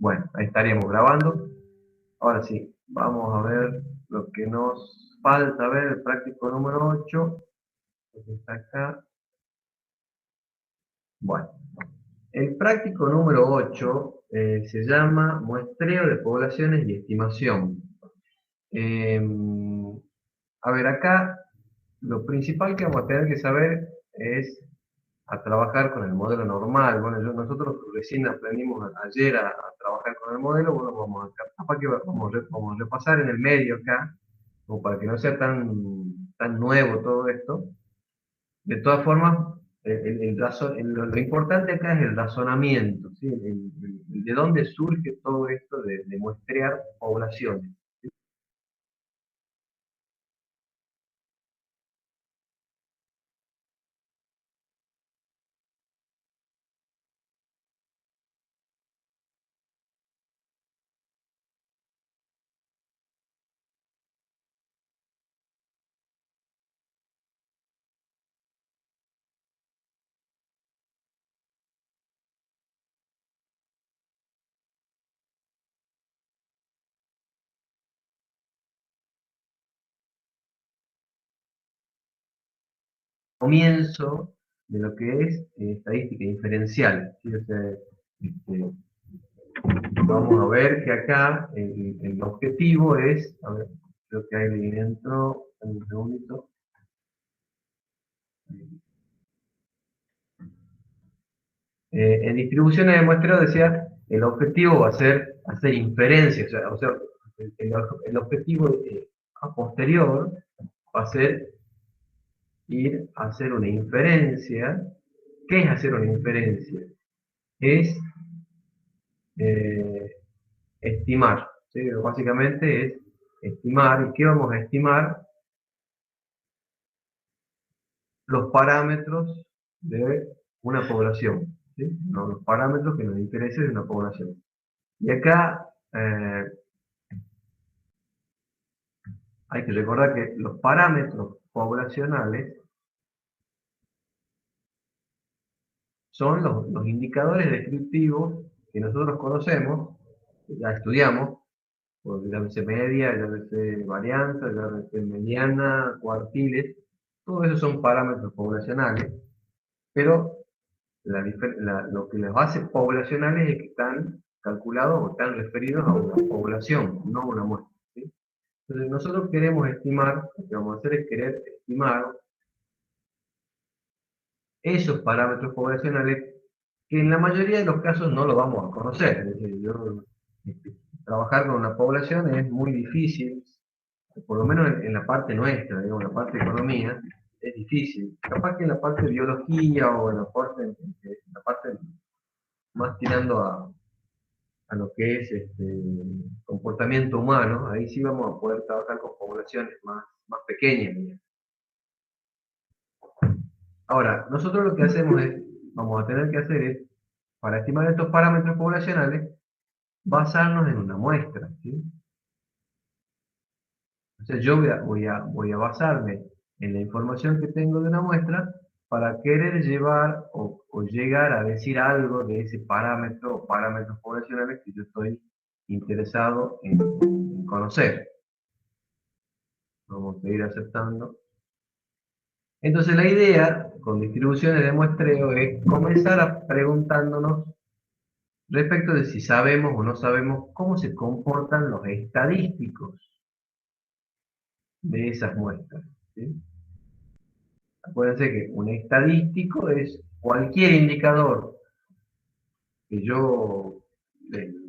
Bueno, ahí estaríamos grabando. Ahora sí, vamos a ver lo que nos falta ver, el práctico número 8, que está acá. Bueno, el práctico número 8 se llama muestreo de poblaciones y estimación. Eh, a ver, acá lo principal que vamos a tener que saber es a trabajar con el modelo normal. Bueno, nosotros recién aprendimos ayer a trabajar con el modelo. Bueno, vamos a repasar en el medio acá, como para que no sea tan nuevo todo esto. De todas formas, lo importante acá es el razonamiento, ¿sí? De dónde surge todo esto de muestrear poblaciones. Comienzo de lo que es estadística inferencial, ¿sí? O sea, este, vamos a ver que acá el objetivo es, a ver, creo que ahí dentro, un segundito. En distribuciones de muestreo decía, el objetivo va a ser hacer inferencias, o sea el objetivo a posterior va a ser ir a hacer una inferencia. ¿Qué es hacer una inferencia? Es eh, estimar, ¿sí? Básicamente es estimar. ¿Y qué vamos a estimar? Los parámetros de una población, ¿sí? No, los parámetros que nos interesen de una población. Y acá hay que recordar que los parámetros poblacionales son los indicadores descriptivos que nosotros conocemos, que ya estudiamos, pues llámese media, llámese varianza, llámese mediana, cuartiles, todo eso son parámetros poblacionales, pero lo que las hace poblacionales es que están calculados o están referidos a una población, no a una muestra, ¿sí? Entonces nosotros queremos estimar, lo que vamos a hacer es querer estimar esos parámetros poblacionales que en la mayoría de los casos no lo vamos a conocer. Es decir, este, trabajar con una población es muy difícil, por lo menos en la parte nuestra, digamos, en la parte de economía, es difícil. Capaz que en la parte de biología o en la parte más tirando a lo que es comportamiento humano, ahí sí vamos a poder trabajar con poblaciones más pequeñas. Ahora, nosotros lo que hacemos es, vamos a tener que hacer es, para estimar estos parámetros poblacionales, basarnos en una muestra, ¿sí? Entonces yo voy a basarme en la información que tengo de una muestra para querer llevar o llegar a decir algo de ese parámetro o parámetros poblacionales que yo estoy interesado en conocer. Vamos a ir aceptando. Entonces la idea con distribuciones de muestreo es comenzar preguntándonos respecto de si sabemos o no sabemos cómo se comportan los estadísticos de esas muestras, ¿sí? Acuérdense que un estadístico es cualquier indicador que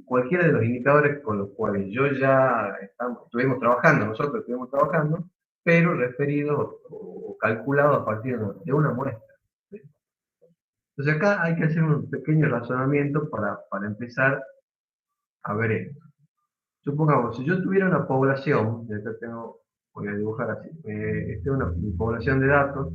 cualquiera de los indicadores con los cuales yo ya estuvimos trabajando, nosotros estuvimos trabajando, pero referido o calculado a partir de una muestra, ¿sí? Entonces acá hay que hacer un pequeño razonamiento para empezar a ver esto. Supongamos, si yo tuviera una población, y acá voy a dibujar así, esta es una población de datos.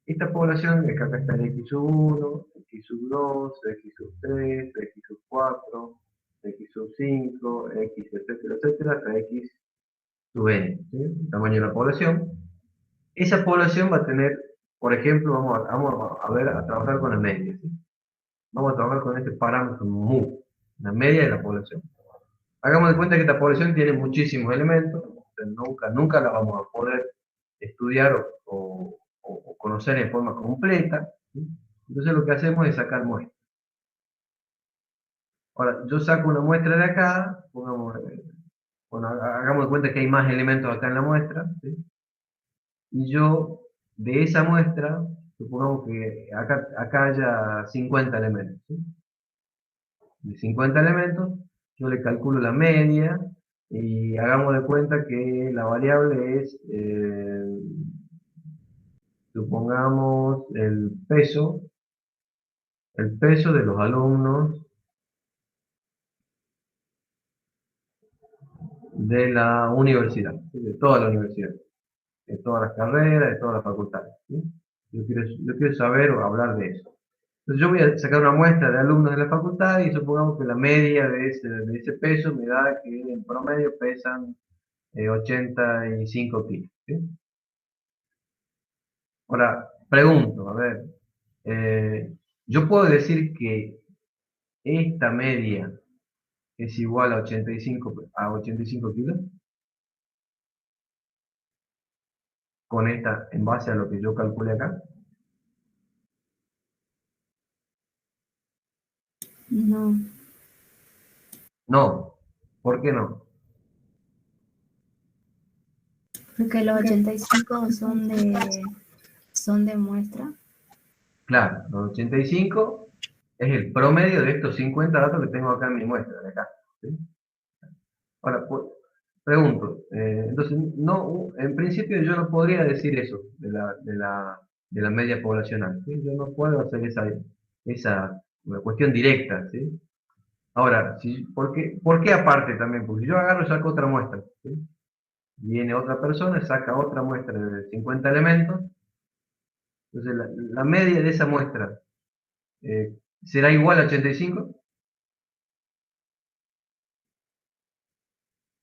Esta población, que acá está el X sub 1, X sub 2, X sub 3, X sub 4, X sub 5, X, etcétera, etcétera, hasta X sub n, ¿sí? El tamaño de la población. Esa población va a tener, por ejemplo, vamos a ver, a trabajar con la media, ¿sí? Vamos a trabajar con este parámetro mu. la media de la población. Hagamos de cuenta que esta población tiene muchísimos elementos, nunca la vamos a poder estudiar o conocer en forma completa, ¿sí? Entonces lo que hacemos es sacar muestras. Ahora, yo saco una muestra de acá, bueno, hagamos de cuenta que hay más elementos acá en la muestra, ¿sí? Y yo, de esa muestra, supongamos que acá haya 50 elementos, ¿sí? De 50 elementos, yo le calculo la media y hagamos de cuenta que la variable es, supongamos, el peso de los alumnos de la universidad, ¿sí? De toda la universidad, de todas las carreras, de todas las facultades, ¿sí? Yo quiero saber o hablar de eso. Entonces yo voy a sacar una muestra de alumnos de la facultad y supongamos que la media de ese peso me da que en promedio pesan 85 kilos, ¿sí? Ahora, pregunto, a ver, yo puedo decir que esta media es igual a 85 kilos con esta, en base a lo que yo calculé acá. No, No, ¿por qué no? porque los 85 son de muestra. Claro, los 85 es el promedio de estos 50 datos que tengo acá en mi muestra de acá, ¿sí? Ahora, pregunto, entonces, no, en principio yo no podría decir eso de la media poblacional, ¿sí? Yo no puedo hacer esa una cuestión directa, ¿sí? Ahora, ¿por qué aparte también? Porque si yo agarro y saco otra muestra, ¿sí? Viene otra persona, saca otra muestra de 50 elementos, entonces la media de esa muestra será igual a 85.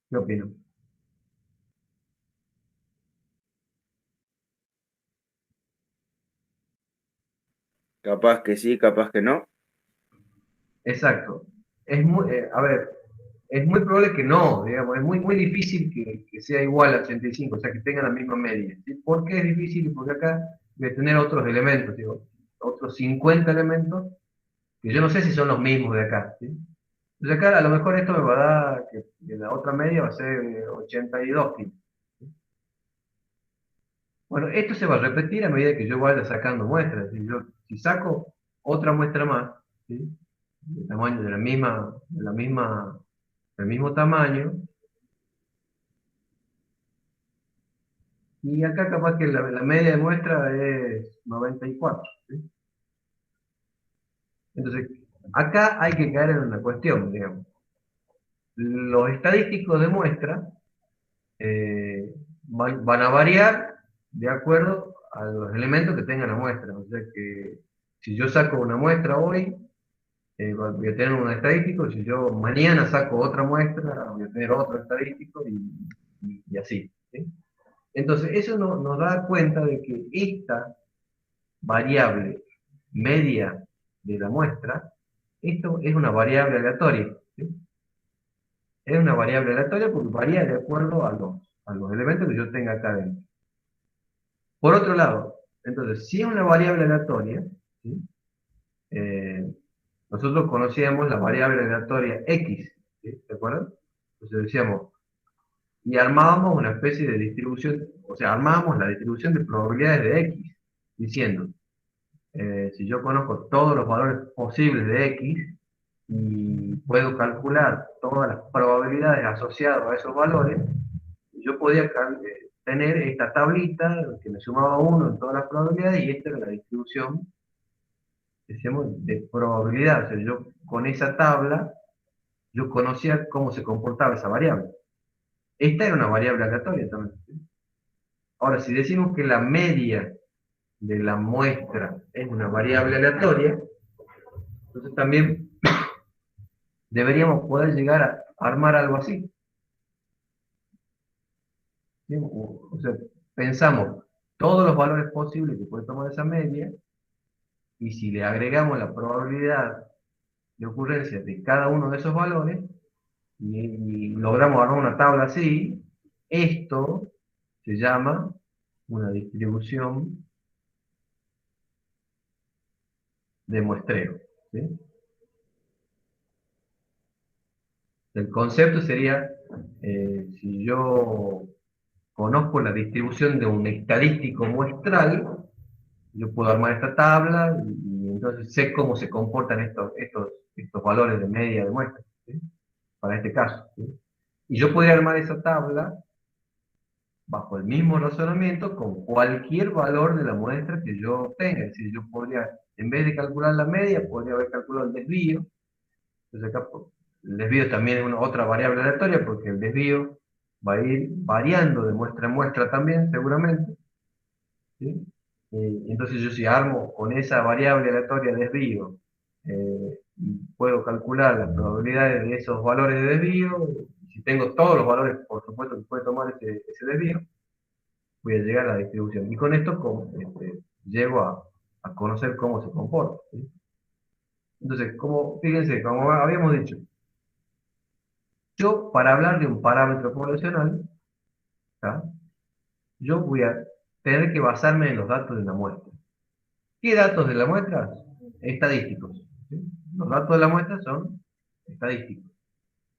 ¿Qué opino? Capaz que sí, capaz que no. Exacto. A ver, es muy probable que no, digamos, es muy, muy difícil que sea igual a 85, o sea, que tenga la misma media, ¿sí? ¿Por qué es difícil? Porque acá voy a tener otros elementos, digo, otros 50 elementos, que yo no sé si son los mismos de acá, ¿sí? Entonces acá a lo mejor esto me va a dar que la otra media va a ser 82 kilos. Bueno, esto se va a repetir a medida que yo vaya sacando muestras. Si saco otra muestra más, ¿sí? De tamaño del mismo tamaño, y acá capaz que la media de muestra es 94, ¿sí? Entonces, acá hay que caer en una cuestión, digamos. Los estadísticos de muestra van a variar de acuerdo a los elementos que tenga la muestra. O sea que si yo saco una muestra hoy, voy a tener un estadístico; si yo mañana saco otra muestra, voy a tener otro estadístico y así, ¿sí? Entonces, eso nos da cuenta de que esta variable media de la muestra, esto es una variable aleatoria, ¿sí? Es una variable aleatoria porque varía de acuerdo a los elementos que yo tenga acá dentro. Por otro lado, entonces, si es una variable aleatoria, ¿sí? Eh, nosotros conocíamos la variable aleatoria X, ¿sí? ¿Se acuerdan? Entonces decíamos, y armábamos una especie de distribución, o sea, armábamos la distribución de probabilidades de X, diciendo, si yo conozco todos los valores posibles de X y puedo calcular todas las probabilidades asociadas a esos valores, yo podía tener esta tablita que me sumaba 1 en todas las probabilidades, y esta era la distribución, decíamos, de probabilidad. O sea, yo con esa tabla, yo conocía cómo se comportaba esa variable. Esta era una variable aleatoria también, ¿sí? Ahora, si decimos que la media de la muestra es una variable aleatoria, entonces también deberíamos poder llegar a armar algo así, ¿sí? O sea, pensamos todos los valores posibles que puede tomar esa media, y si le agregamos la probabilidad de ocurrencia de cada uno de esos valores, y logramos armar una tabla así, esto se llama una distribución de muestreo, ¿sí? El concepto sería, si yo conozco la distribución de un estadístico muestral, yo puedo armar esta tabla y entonces sé cómo se comportan estos valores de media de muestra, ¿sí? Para este caso, ¿sí? Y yo podría armar esa tabla bajo el mismo razonamiento con cualquier valor de la muestra que yo tenga. Es decir, yo podría, en vez de calcular la media, podría haber calculado el desvío. Entonces acá el desvío también es otra variable aleatoria porque el desvío va a ir variando de muestra en muestra también, seguramente, ¿sí? Entonces yo si armo con esa variable aleatoria desvío, puedo calcular las probabilidades de esos valores de desvío. Si tengo todos los valores, por supuesto, que puede tomar ese desvío, voy a llegar a la distribución. Y con esto llego a conocer cómo se comporta, ¿sí? Entonces, fíjense, como habíamos dicho, yo para hablar de un parámetro poblacional, ¿tá? Yo voy a tener que basarme en los datos de la muestra. ¿Qué datos de la muestra? Estadísticos, ¿sí? Los datos de la muestra son estadísticos.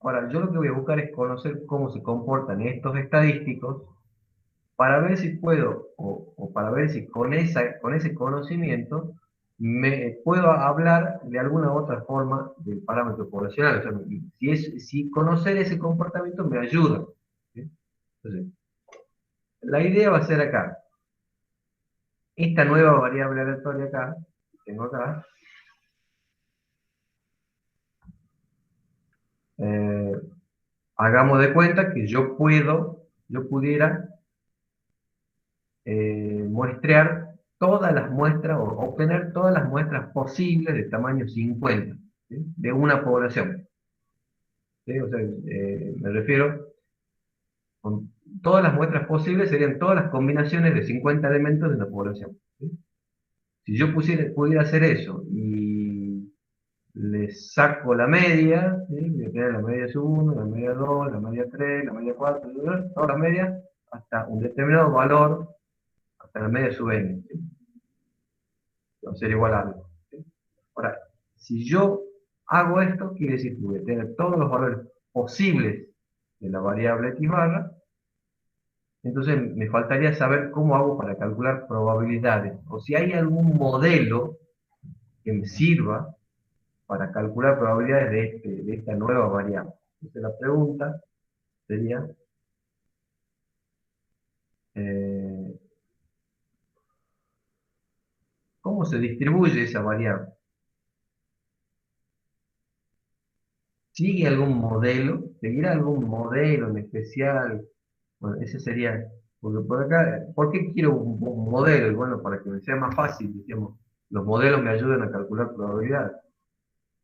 Ahora, yo lo que voy a buscar es conocer cómo se comportan estos estadísticos para ver si puedo, o para ver si con ese conocimiento me puedo hablar de alguna otra forma del parámetro poblacional. O sea, si conocer ese comportamiento me ayuda, ¿sí? Entonces, la idea va a ser acá, esta nueva variable aleatoria acá, que tengo acá, eh, hagamos de cuenta que yo pudiera muestrear todas las muestras, o obtener todas las muestras posibles de tamaño 50, ¿sí? De una población, ¿sí? O sea, me refiero, con todas las muestras posibles serían todas las combinaciones de 50 elementos de una población, ¿sí? Si yo pudiera hacer eso y le saco la media, ¿sí? Me queda la media sub 1, la media 2, la media 3, la media 4, todas las medias, hasta un determinado valor, hasta la media sub n, ¿sí? Va a ser igual a algo, ¿sí? Ahora, si yo hago esto, quiere decir que voy a tener todos los valores posibles de la variable x barra. Entonces me faltaría saber cómo hago para calcular probabilidades, o si hay algún modelo que me sirva para calcular probabilidades de esta nueva variable. Entonces la pregunta sería, eh, ¿cómo se distribuye esa variable? ¿Sigue algún modelo? ¿Seguirá algún modelo en especial? Bueno, ese sería, porque por acá, ¿por qué quiero un modelo? Y bueno, para que me sea más fácil, digamos, los modelos me ayudan a calcular probabilidades.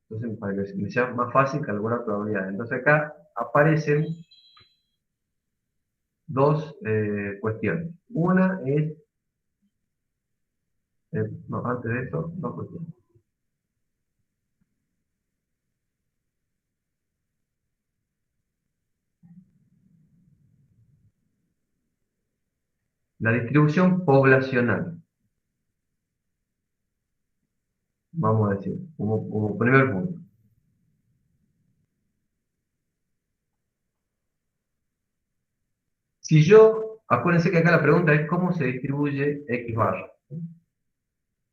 Entonces, para que me sea más fácil calcular probabilidades. Entonces acá aparecen dos cuestiones. Una es, no, antes de eso, dos cuestiones. La distribución poblacional, vamos a decir, como primer punto. Si yo, acuérdense que acá la pregunta es cómo se distribuye X barra.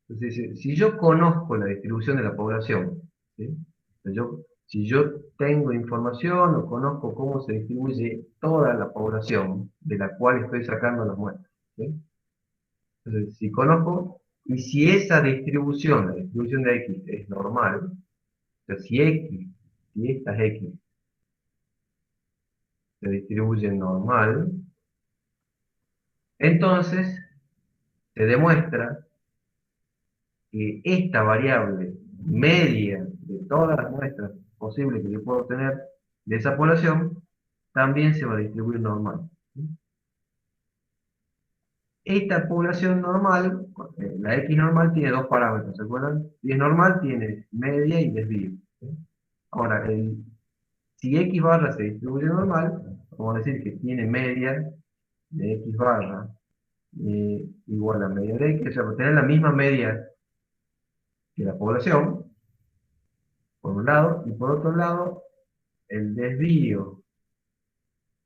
Entonces, si yo conozco la distribución de la población, ¿sí? Si yo tengo información o conozco cómo se distribuye toda la población de la cual estoy sacando las muestras, ¿sí? Entonces, si conozco, y si esa distribución, la distribución de X, es normal, o sea, si estas X se distribuyen normal, entonces se demuestra que esta variable media de todas las muestras posibles que yo puedo tener de esa población, también se va a distribuir normal. Esta población normal, la X normal tiene dos parámetros, ¿se acuerdan? Si es normal, tiene media y desvío. Ahora, si X barra se distribuye normal, vamos a decir que tiene media de X barra igual a media de X, o sea, va a tener la misma media que la población, por un lado, y por otro lado, el desvío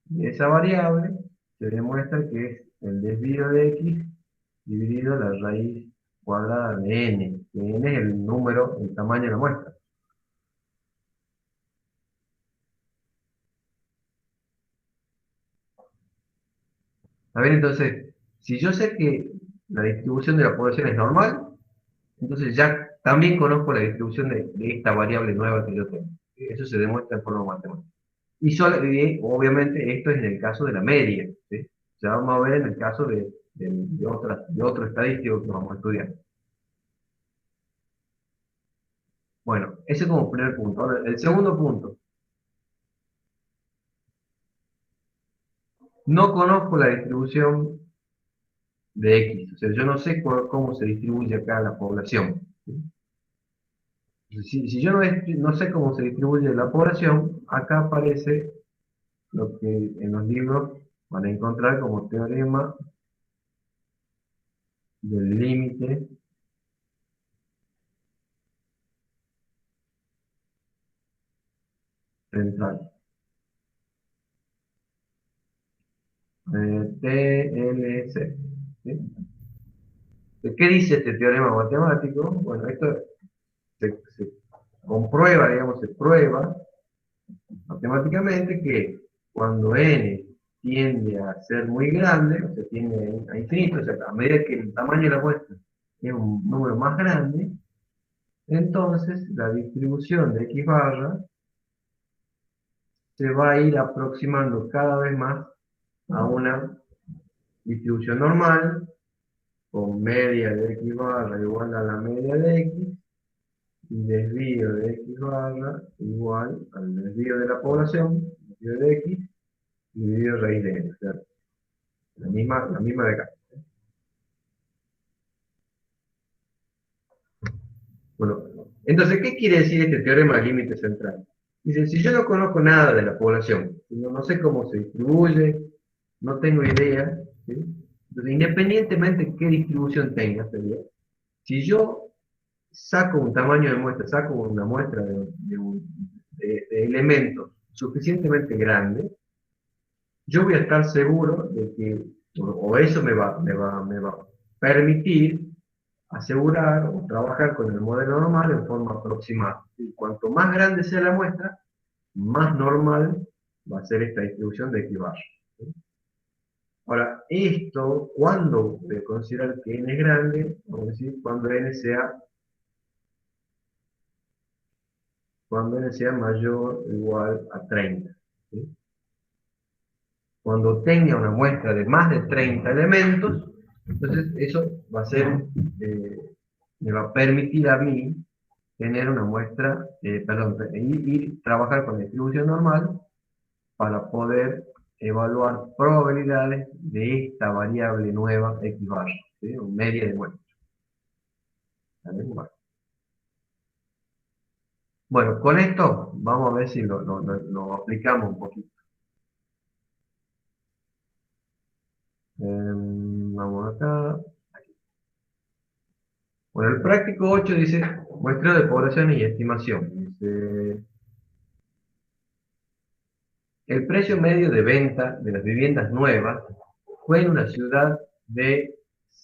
de esa variable se demuestra que es el desvío de X dividido la raíz cuadrada de n, que n es el número, el tamaño de la muestra. A ver, entonces, si yo sé que la distribución de la población es normal, entonces ya también conozco la distribución de esta variable nueva que yo tengo. Eso se demuestra en forma matemática. Y obviamente esto es en el caso de la media, ¿sí? Ya vamos a ver en el caso de otro estadístico que vamos a estudiar. Bueno, ese como primer punto. Ahora, el segundo punto. No conozco la distribución de X. O sea, yo no sé cómo se distribuye acá la población. ¿Sí? Entonces, si yo no sé cómo se distribuye la población, acá aparece lo que en los libros van a encontrar como teorema del límite central. TLC. ¿Sí? ¿Qué dice este teorema matemático? Bueno, esto se comprueba, digamos, se prueba matemáticamente que cuando n tiende a ser muy grande, o sea, tiende a infinito, o sea, a medida que el tamaño de la muestra es un número más grande, entonces la distribución de x barra se va a ir aproximando cada vez más a una distribución normal, con media de x barra igual a la media de x, y desvío de x barra igual al desvío de la población, desvío de x, dividido raíz de n, ¿cierto? La misma de acá. Bueno, entonces, ¿qué quiere decir este teorema del límite central? Dice, si yo no conozco nada de la población, no sé cómo se distribuye, no tengo idea, ¿sí? Entonces, independientemente de qué distribución tenga, sería, si yo saco un tamaño de muestra, saco una muestra de elementos suficientemente grande, yo voy a estar seguro de que, o eso me va a permitir asegurar o trabajar con el modelo normal en forma aproximada. Y cuanto más grande sea la muestra, más normal va a ser esta distribución de X barra. ¿Sí? Ahora, esto, ¿cuándo de considerar que n es grande? Vamos a decir, cuando n sea mayor o igual a 30. ¿Sí? Cuando tenga una muestra de más de 30 elementos, entonces eso va a ser, me va a permitir a mí tener una muestra, perdón, y trabajar con la distribución normal para poder evaluar probabilidades de esta variable nueva X barra, ¿sí? O media de muestra. Bueno, con esto vamos a ver si lo aplicamos un poquito. Vamos acá. Bueno, el práctico 8 dice muestreo de población y estimación. Dice, el precio medio de venta de las viviendas nuevas fue en una ciudad de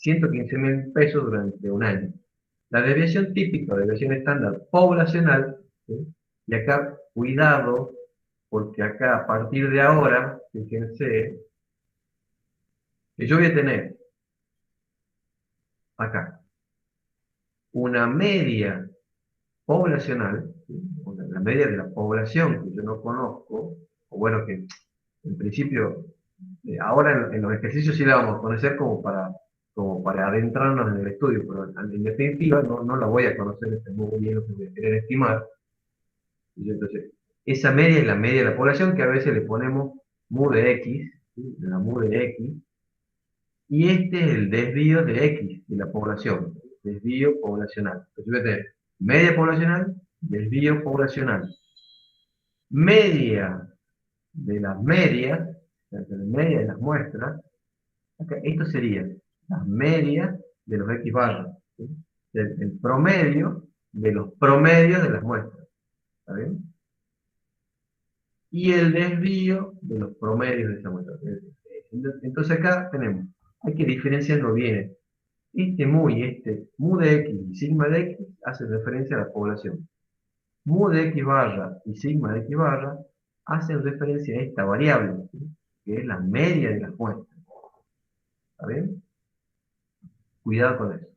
115.000 pesos durante un año. La desviación típica, la desviación estándar poblacional, ¿sí? Y acá, cuidado, porque acá a partir de ahora, fíjense, que yo voy a tener acá una media poblacional, ¿sí? La media de la población que yo no conozco, o bueno, que en principio, ahora en los ejercicios sí la vamos a conocer como para adentrarnos en el estudio, pero en definitiva no la voy a conocer muy bien lo que voy a querer estimar. Y entonces, esa media es la media de la población, que a veces le ponemos mu de x, ¿sí? La mu de x, y este es el desvío de x de la población, desvío poblacional. Entonces voy a tener media poblacional desvío poblacional, media de las medias, o sea, la media de las muestras, acá, esto sería las medias de los X barras, ¿sí? El promedio de los promedios de las muestras, ¿está bien? Y el desvío de los promedios de esa muestra. Entonces acá tenemos, hay que diferenciarlo bien. Este mu de X y sigma de X hacen referencia a la población. Mu de X barra y sigma de X barra hacen referencia a esta variable, ¿sí? Que es la media de las muestras. ¿Está bien? Cuidado con eso.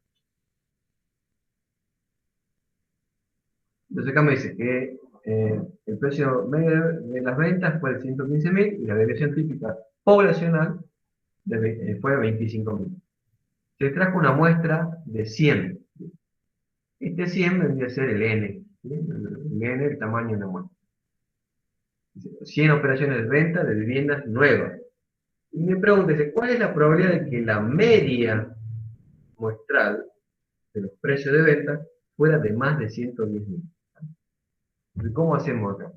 Entonces acá me dice que el precio medio de las ventas fue de 115.000 y la deviación típica poblacional fue de 25.000. Se trajo una muestra de 100. Este 100 vendría a ser el N, ¿sí? El N, el tamaño de la muestra. 100 operaciones de venta de viviendas nuevas. Y me pregunta, ¿cuál es la probabilidad de que la media muestral de los precios de venta fuera de más de 110.000? ¿Cómo hacemos acá?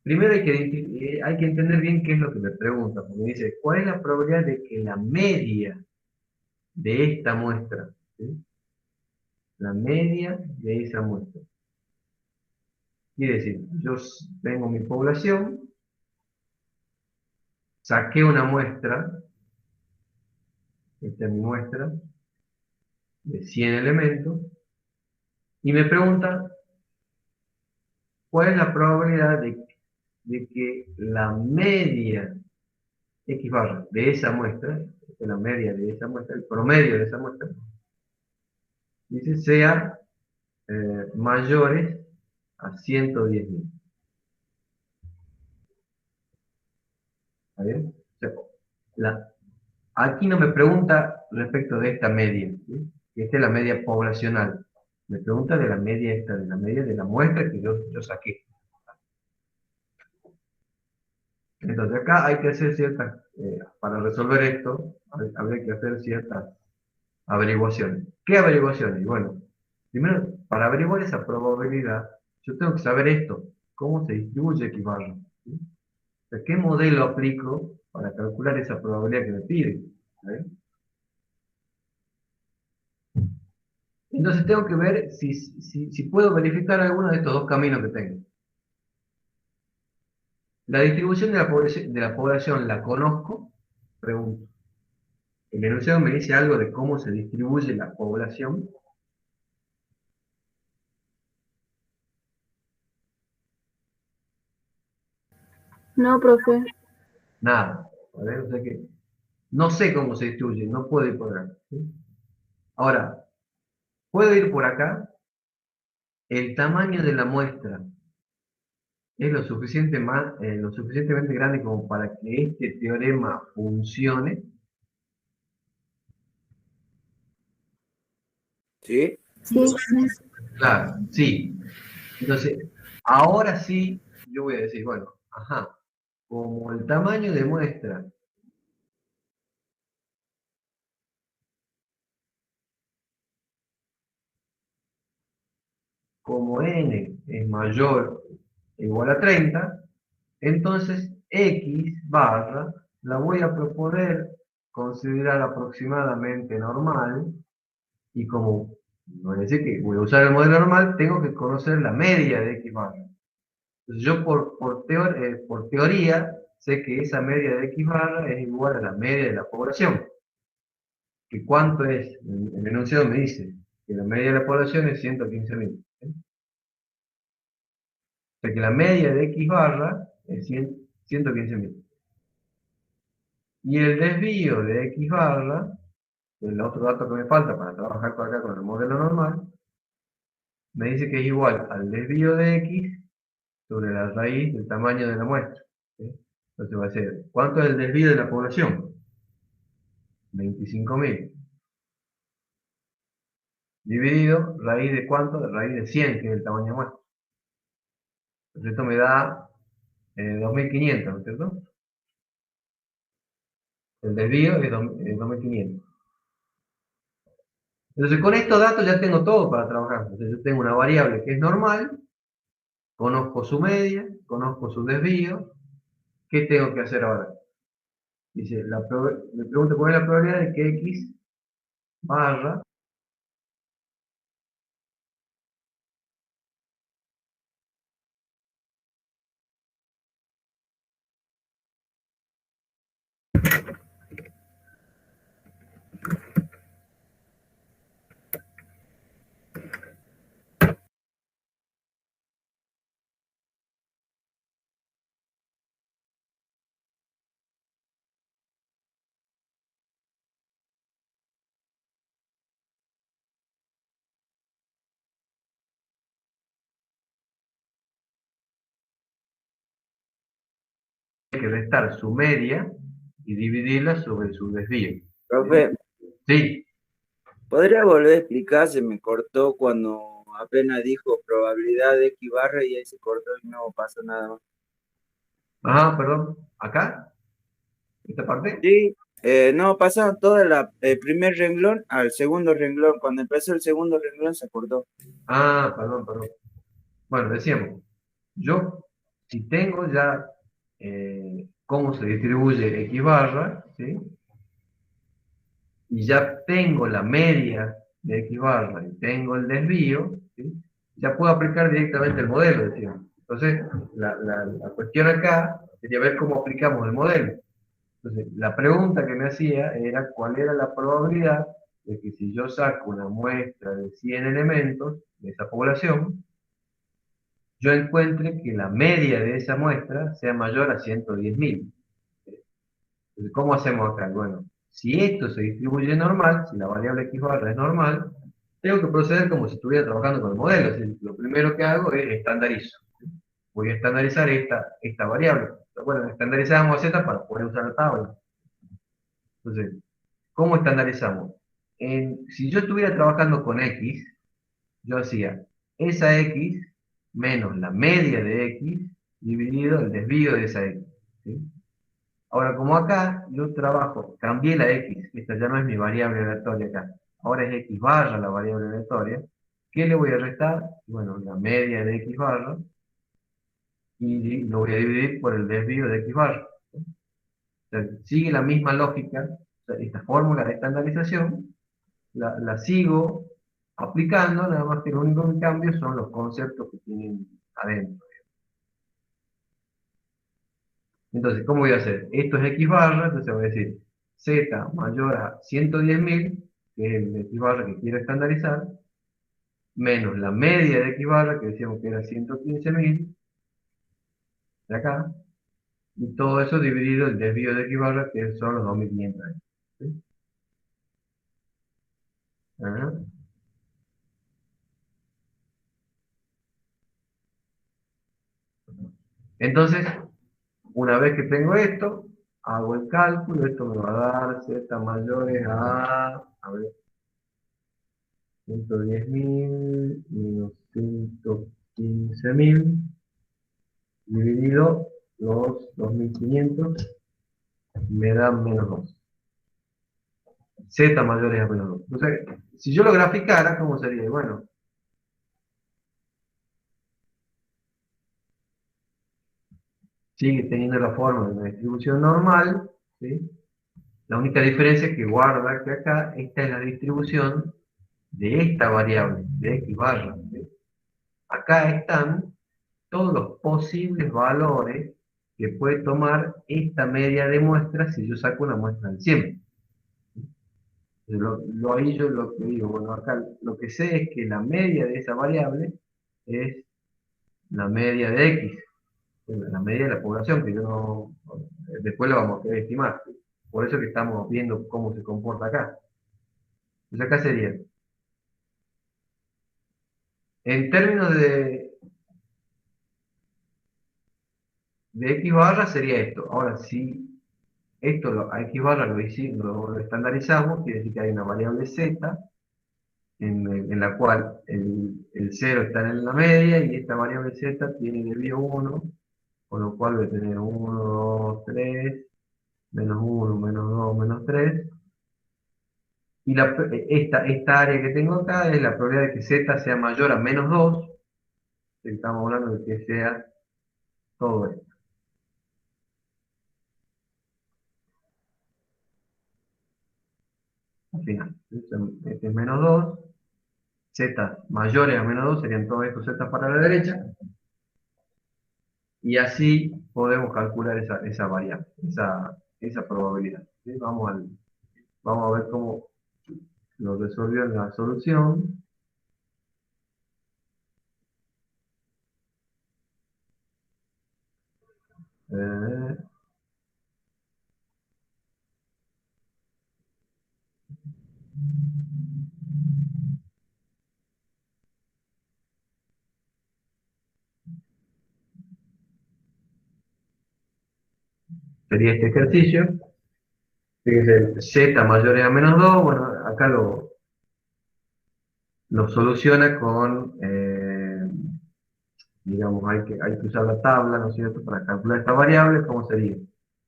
Primero hay que entender bien qué es lo que me pregunta, porque me dice, ¿cuál es la probabilidad de que la media de esta muestra, ¿sí? La media de esa muestra? Quiere decir, yo tengo mi población, saqué una muestra, esta es mi muestra, de 100 elementos, y me pregunta, ¿cuál es la probabilidad de que la media X barra de esa muestra, esta es la media de esa muestra, el promedio de esa muestra, dice, sea mayores a 110.000? ¿Está bien? O sea, aquí no me pregunta respecto de esta media, ¿sí? Esta es la media poblacional. Me pregunta de la media esta, de la media de la muestra que yo saqué. Entonces acá hay que hacer ciertas, para resolver esto, habría que hacer ciertas averiguaciones. ¿Qué averiguaciones? Bueno, primero, para averiguar esa probabilidad, yo tengo que saber esto, cómo se distribuye X barra, ¿sí? O sea, ¿qué modelo aplico para calcular esa probabilidad que me pide? ¿Sí? Entonces tengo que ver si puedo verificar alguno de estos dos caminos que tengo. La distribución de la población la conozco, pregunto. El enunciado me dice algo de cómo se distribuye la población. No, profe. Nada. A ver, o sea que no sé cómo se distribuye, no puedo ir por acá, ¿sí? Ahora, puedo ir por acá. El tamaño de la muestra es lo suficientemente grande como para que este teorema funcione. ¿Sí? Sí. Claro, sí. Entonces, ahora sí, yo voy a decir, bueno, ajá, como el tamaño de muestra como n es mayor o igual a 30, entonces x barra la voy a poder considerar aproximadamente normal, y como voy a decir que voy a usar el modelo normal, tengo que conocer la media de x barra. Entonces yo por teoría sé que esa media de x barra es igual a la media de la población. ¿Que cuánto es? El enunciado me dice que la media de la población es 115.000. ¿Sí? O sea que la media de x barra es 115.000. Y el desvío de x barra, el otro dato que me falta para trabajar por acá con el modelo normal, me dice que es igual al desvío de x sobre la raíz del tamaño de la muestra. ¿Sí? Entonces va a ser, ¿cuánto es el desvío de la población? 25.000. Dividido, ¿raíz de cuánto? De raíz de 100, que es el tamaño de muestra. Entonces esto me da 2.500, ¿no es cierto? El desvío es 2.500. Entonces con estos datos ya tengo todo para trabajar. Entonces yo tengo una variable que es normal conozco su media, conozco su desvío. ¿Qué tengo que hacer ahora? Dice, me pregunta cuál es la probabilidad de que X barra que restar su media y dividirla sobre su desvío. Profe, Sí, ¿podría volver a explicar? Se me cortó cuando apenas dijo probabilidad de X barra y ahí se cortó y no pasó nada más. ajá, perdón, acá, esta parte. Sí, no, pasaron todo el primer renglón al segundo renglón. Cuando empezó el segundo renglón se cortó. Ah, perdón. Bueno, decíamos, yo si tengo ya cómo se distribuye X barra, ¿sí? Y ya tengo la media de X barra y tengo el desvío, ¿sí? Ya puedo aplicar directamente el modelo, decíamos. Entonces, la cuestión acá sería ver cómo aplicamos el modelo. Entonces, la pregunta que me hacía era cuál era la probabilidad de que si yo saco una muestra de 100 elementos de esa población, yo encuentre que la media de esa muestra sea mayor a 110.000. Entonces, ¿cómo hacemos acá? Bueno, si esto se distribuye normal, si la variable x barra es normal, tengo que proceder como si estuviera trabajando con el modelo. Es decir, lo primero que hago es estandarizo. Voy a estandarizar esta variable. Bueno, estandarizamos a z para poder usar la tabla. Entonces, ¿cómo estandarizamos? Si yo estuviera trabajando con x, yo hacía esa x menos la media de x dividido el desvío de esa x. ¿Sí? Ahora, como acá yo trabajo, cambié la x, esta ya no es mi variable aleatoria acá, ahora es x barra la variable aleatoria, ¿qué le voy a restar? Bueno, la media de x barra, y lo voy a dividir por el desvío de x barra. O sea, sigue la misma lógica, o sea, esta fórmula de estandarización, la sigo aplicando, nada más que lo único que cambio son los conceptos que tienen adentro. Entonces, ¿cómo voy a hacer? Esto es x barra, entonces voy a decir z mayor a 110.000, que es el x barra que quiero estandarizar, menos la media de x barra, que decíamos que era 115.000, de acá, y todo eso dividido el desvío de x barra, que son los 2.500. ¿Sí? Ajá. Entonces, una vez que tengo esto, hago el cálculo, esto me va a dar z mayores a ver, 110.000 menos 115.000 dividido los 2.500 me da menos 2. Z mayores a menos 2. Entonces, si yo lo graficara, ¿cómo sería? Bueno, sigue teniendo la forma de una distribución normal, ¿sí? La única diferencia es que guarda que acá, esta es la distribución de esta variable, de x barra. ¿Sí? Acá están todos los posibles valores que puede tomar esta media de muestras si yo saco una muestra del 100. Ahí yo lo que digo, bueno, acá lo que sé es que la media de esa variable es la media de x, la media de la población, que yo no, después lo vamos a querer estimar. Por eso que estamos viendo cómo se comporta acá. Entonces acá sería, en términos de x barra sería esto. Ahora, si esto a x barra lo estandarizamos, quiere decir que hay una variable z, en la cual el 0 está en la media y esta variable z tiene desvío 1, con lo cual voy a tener 1, 2, 3, menos 1, menos 2, menos 3. Y esta área que tengo acá es la probabilidad de que z sea mayor a menos 2, Estamos hablando de que sea todo esto. Al final, este es menos 2, z mayores a menos 2 serían todos estos z para la derecha, y así podemos calcular esa variable, esa probabilidad. ¿Sí? Vamos a ver cómo lo resolvió en la solución. Eh, Sería este ejercicio. Fíjense, z mayores a menos 2, bueno, acá lo soluciona con, digamos, hay que usar la tabla, ¿no es cierto?, para calcular esta variable. ¿Cómo sería?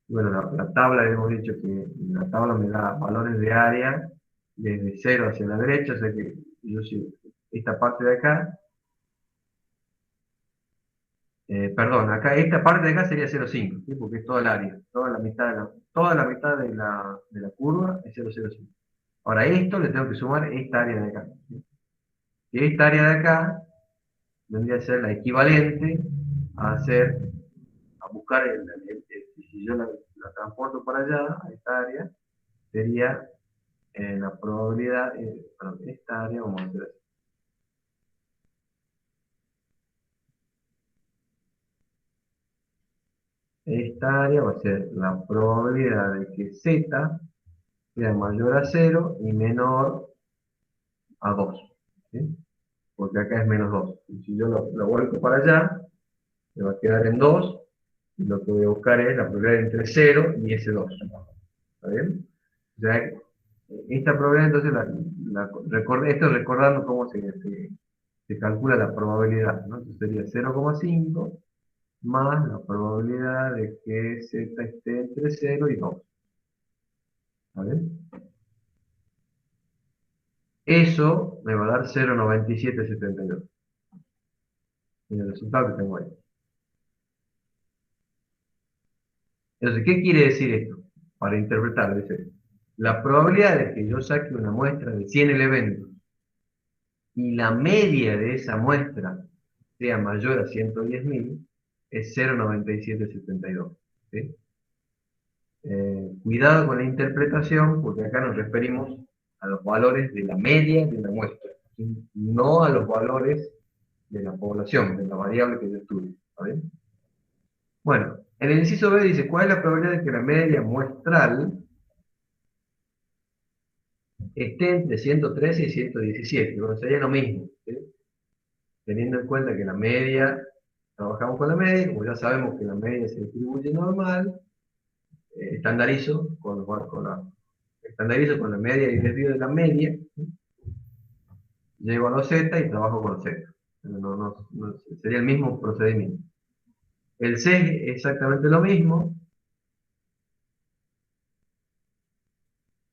Bueno, la tabla, hemos dicho que la tabla me da valores de área desde 0 hacia la derecha, o sea que yo si esta parte de acá, perdón, acá esta parte de acá sería 0,5, ¿sí? Porque es toda el área, toda la mitad de la curva es 0,05. Ahora esto le tengo que sumar esta área de acá, ¿sí? Y esta área de acá vendría a ser la equivalente a buscar si yo la transporto para allá, a esta área, sería la probabilidad, perdón, esta área, vamos a hacer así. Esta área va a ser la probabilidad de que z sea mayor a 0 y menor a 2, ¿sí? Porque acá es menos 2. Y si yo lo vuelco para allá, me va a quedar en 2, y lo que voy a buscar es la probabilidad entre 0 y ese 2. ¿Está bien? O sea, esta probabilidad, entonces, esto recordando cómo se calcula la probabilidad, ¿no? Entonces sería 0,5 más la probabilidad de que z esté entre 0 y 2. ¿Vale? Eso me va a dar 0,9772. En el resultado que tengo ahí. Entonces, ¿qué quiere decir esto? Para interpretarlo, dice, la probabilidad de que yo saque una muestra de 100 elementos y la media de esa muestra sea mayor a 110.000 es 0,9772. ¿Sí? Cuidado con la interpretación, porque acá nos referimos a los valores de la media de una muestra, ¿sí? No a los valores de la población, de la variable que yo estudio. ¿Está bien? Bueno, en el inciso B dice, ¿cuál es la probabilidad de que la media muestral esté entre 113 y 117? Bueno, sería lo mismo, ¿sí? Teniendo en cuenta que la media, trabajamos con la media, como ya sabemos que la media se distribuye normal, estandarizo con la media y el desvío de la media, ¿sí? Llego a los z y trabajo con los z. Sería el mismo procedimiento. El C es exactamente lo mismo.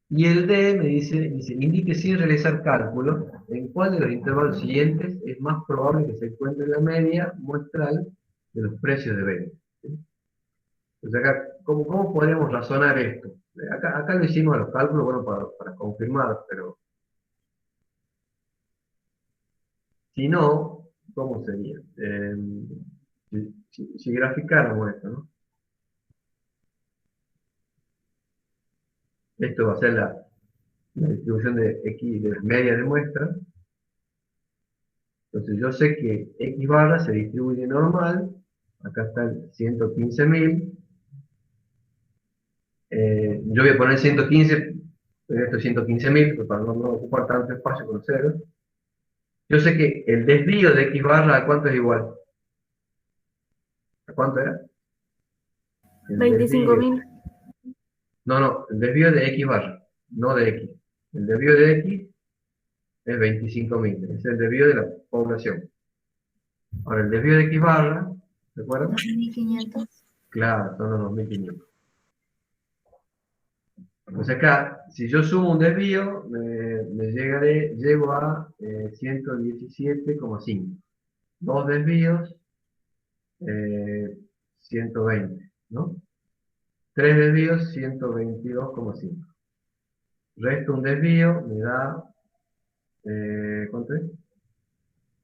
Y el D me dice, indique sin realizar cálculos en cuál de los intervalos siguientes es más probable que se encuentre la media muestral de los precios de venta. ¿Sí? Entonces acá, ¿cómo podríamos razonar esto? Acá lo hicimos a los cálculos, bueno, para confirmar, pero si no, ¿cómo sería? Si graficáramos esto, ¿no? Esto va a ser la distribución de X de las medias de muestra. Entonces yo sé que X barra se distribuye normal. Acá están 115.000. Yo voy a poner 115, pero esto es 115.000, para no ocupar tanto espacio con ceros. Yo sé que el desvío de X barra, ¿a cuánto es igual? ¿A cuánto era? 25.000. No, el desvío de X barra, no de X. El desvío de X es 25.000, es el desvío de la población. Ahora, el desvío de X barra, ¿de acuerdo? 2.500. Claro, son los 2.500. Entonces acá, si yo sumo un desvío, llego a 117,5. 2 desvíos, 120, ¿no? 3 desvíos, 122,5. Resto un desvío, me da, ¿cuánto es?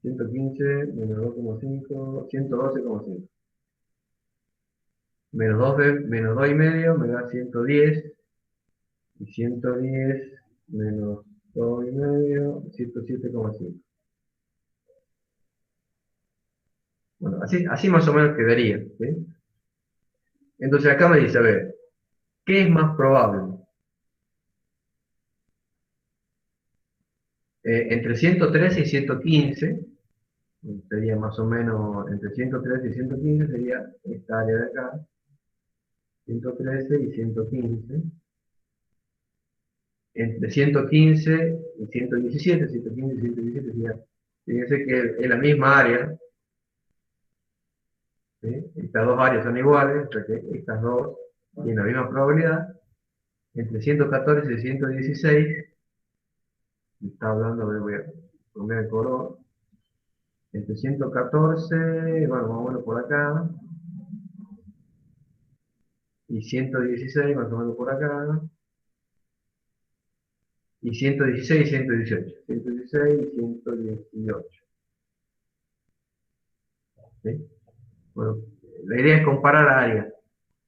115 menos 2,5, 112,5. Menos 2 y medio me da 110. Y 110 menos 2 y medio, 107,5. Bueno, así más o menos quedaría, ¿sí? Entonces acá me dice, a ver, ¿qué es más probable? Entre 113 y 115, sería más o menos, entre 113 y 115 sería esta área de acá, 113 y 115. Entre 115 y 117, 115 y 117 sería, fíjense que es la misma área, ¿sí? Estas dos áreas son iguales, o sea que estas dos tienen la misma probabilidad. Entre 114 y 116, está hablando, a ver, voy a cambiar el color. Entre 114, bueno, más o menos por acá, y 116, más o menos por acá, y 116 y 118. 116 y 118. ¿Sí? Bueno, la idea es comparar áreas.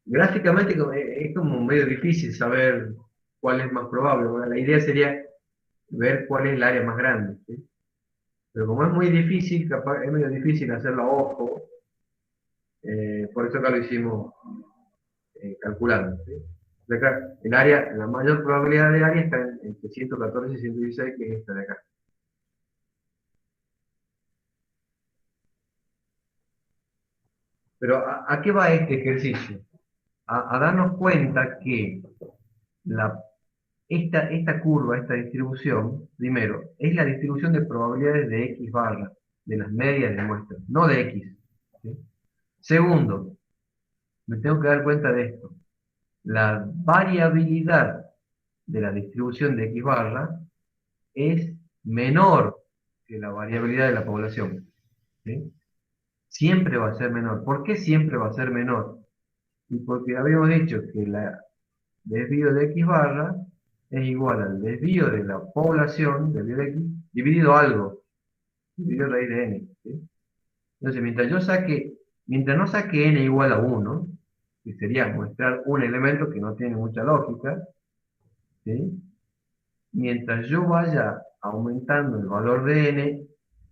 Gráficamente es como medio difícil saber cuál es más probable. Bueno, la idea sería ver cuál es el área más grande, ¿sí? Pero como es muy difícil, capaz, es medio difícil hacerlo a ojo, por eso acá lo hicimos calculando, ¿sí? De acá, el área, la mayor probabilidad de área está entre 114 y 116, que es esta de acá. Pero ¿a qué va este ejercicio? A darnos cuenta que la esta curva, esta distribución, primero, es la distribución de probabilidades de X barra, de las medias de muestras, no de X, ¿sí? Segundo, me tengo que dar cuenta de esto. La variabilidad de la distribución de X barra es menor que la variabilidad de la población, ¿sí? Siempre va a ser menor. ¿Por qué siempre va a ser menor? Y porque habíamos dicho que el desvío de X barra es igual al desvío de la población, desvío de X, dividido algo, dividido raíz de n, ¿sí? Entonces, mientras no saque n igual a 1, que sería mostrar un elemento que no tiene mucha lógica, ¿sí? Mientras yo vaya aumentando el valor de n,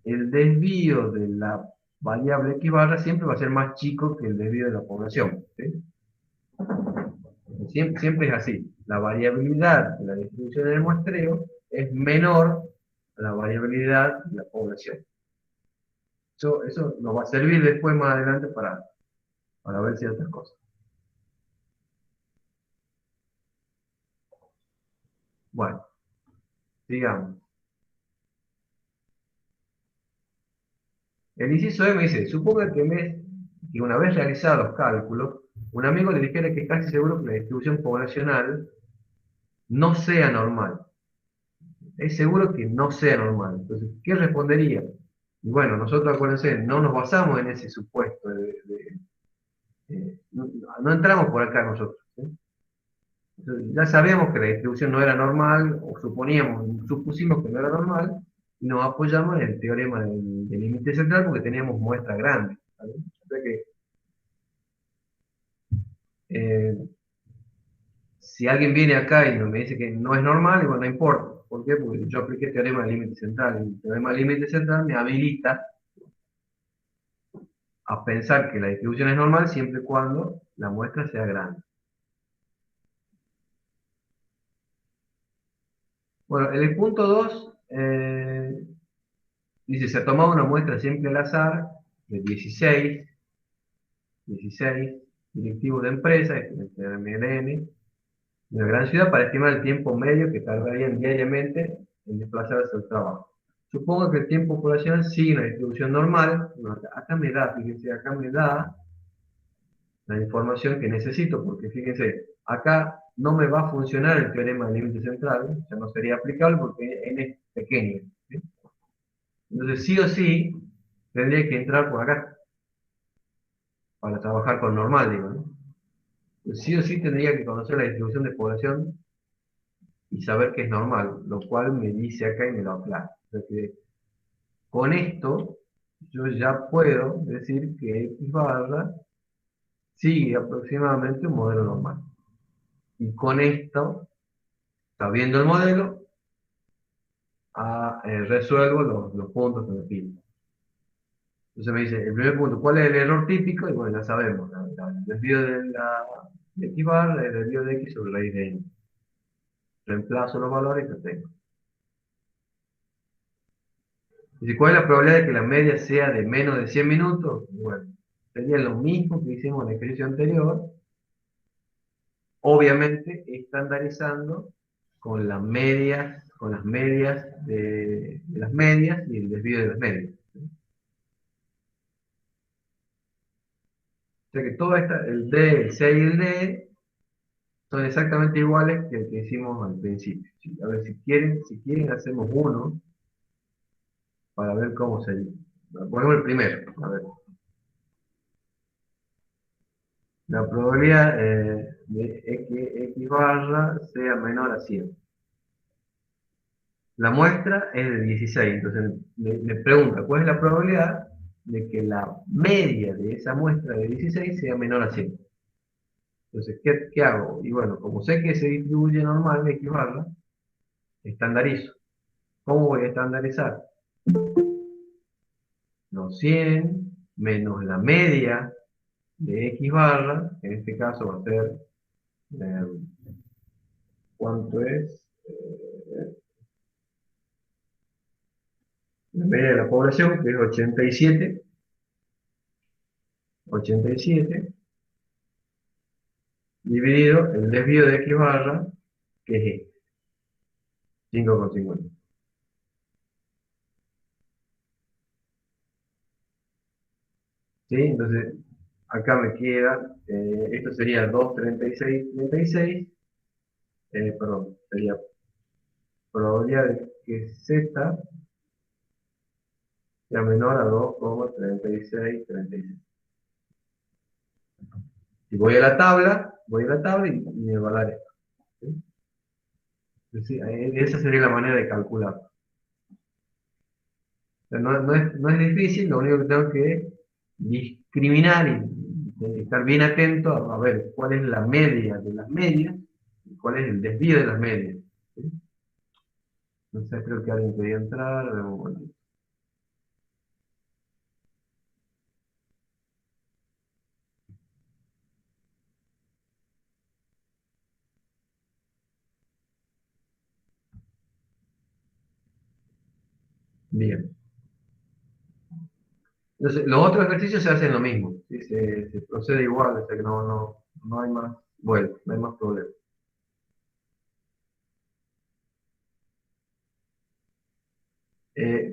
el desvío de la variable X barra siempre va a ser más chico que el desvío de la población, ¿sí? Siempre es así. La variabilidad de la distribución del muestreo es menor a la variabilidad de la población. Eso nos va a servir después, más adelante, para ver ciertas cosas. Bueno, sigamos. El inciso E me dice, suponga que una vez realizados los cálculos, un amigo le dijera que es casi seguro que la distribución poblacional no sea normal. Es seguro que no sea normal. Entonces, ¿qué respondería? Y bueno, nosotros, acuérdense, no nos basamos en ese supuesto no entramos por acá nosotros, ¿sí? Entonces, ya sabemos que la distribución no era normal, o supusimos que no era normal, y nos apoyamos en el teorema del límite central porque teníamos muestras grandes, ¿vale? O sea que, eh, si alguien viene acá y me dice que no es normal, igual no importa. ¿Por qué? Porque yo apliqué el teorema del límite central, y el teorema del límite central me habilita a pensar que la distribución es normal siempre y cuando la muestra sea grande. Bueno, en el punto 2, dice, se ha tomado una muestra simple al azar de 16 directivos de empresa, este MLN, de una gran ciudad para estimar el tiempo medio que tardarían diariamente en desplazarse al trabajo. Supongo que el tiempo poblacional sigue una distribución normal. Bueno, acá me da, fíjense, acá me da la información que necesito, porque fíjense, acá no me va a funcionar el teorema del límite central, ya no sería aplicable porque n es pequeño, ¿sí? Entonces, sí o sí, tendría que entrar por acá para trabajar con normal, digo, ¿no? Pues sí o sí tendría que conocer la distribución de población y saber que es normal, lo cual me dice acá y me lo aclara. O sea que con esto yo ya puedo decir que X barra sigue aproximadamente un modelo normal. Y con esto, sabiendo el modelo, resuelvo los puntos que me piden. Entonces me dice, el primer punto, ¿cuál es el error típico? Y bueno, ya sabemos, el desvío de X barra, el desvío de X sobre raíz de N. Reemplazo los valores que tengo. Dice, ¿cuál es la probabilidad de que la media sea de menos de 100 minutos? Bueno, sería lo mismo que hicimos en el ejercicio anterior, obviamente estandarizando con las medias, de las medias y el desvío de las medias. O sea que todo el D, el C y el D son exactamente iguales que el que hicimos al principio. ¿Sí? A ver, si quieren hacemos uno para ver cómo sería. Ponemos el primero, a ver. La probabilidad de que X barra sea menor a 100. La muestra es de 16, entonces me pregunta, ¿cuál es la probabilidad de que la media de esa muestra de 16 sea menor a 100? Entonces, ¿qué hago? Y bueno, como sé que se distribuye normal X barra, estandarizo. ¿Cómo voy a estandarizar? Los 100 menos la media de X barra, en este caso va a ser, ¿cuánto es? La media de la población, que es 87, dividido el desvío de X barra, que es este, 5,50. ¿Sí? Entonces, acá me queda, esto sería 2,3636, perdón, sería probabilidad de que Z sea menor a 2,3636. Si voy a la tabla, y me va a dar esto. ¿Sí? Entonces, esa sería la manera de calcular. O sea, no es difícil, lo único que tengo que discriminar y estar bien atento a ver cuál es la media de las medias y cuál es el desvío de las medias. ¿Sí? Entonces creo que alguien quería entrar. Bien. Entonces, los otros ejercicios se hacen lo mismo. ¿Sí? Se procede igual, o sea que no hay más vuelta, no hay más problema.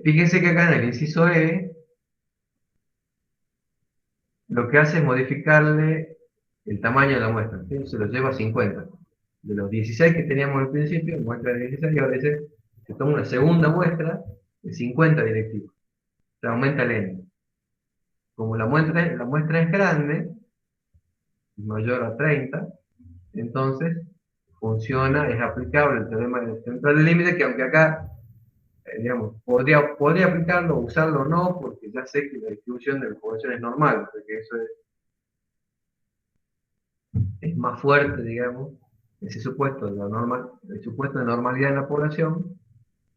Fíjense que acá en el inciso E, lo que hace es modificarle el tamaño de la muestra. ¿Sí? Se lo lleva a 50. De los 16 que teníamos al principio, muestra de 16, ahora dice que toma una segunda muestra de 50 directivos. Se aumenta el N. Como la muestra es grande, mayor a 30, entonces funciona, es aplicable el teorema central del límite, que aunque acá, digamos, podría aplicarlo, usarlo o no, porque ya sé que la distribución de la población es normal, porque eso es más fuerte, digamos, ese supuesto el supuesto de normalidad en la población,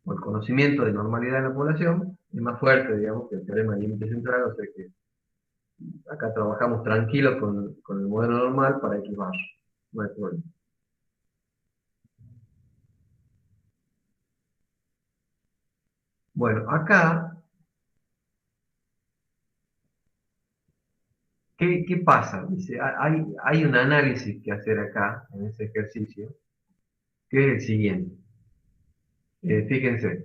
o el conocimiento de normalidad en la población, es más fuerte, digamos, que el teorema del límite central, o sea que acá trabajamos tranquilos con el modelo normal para X barra, no hay problema. Bueno, acá, ¿qué pasa? Dice, hay un análisis que hacer acá, en este ejercicio, que es el siguiente. Fíjense,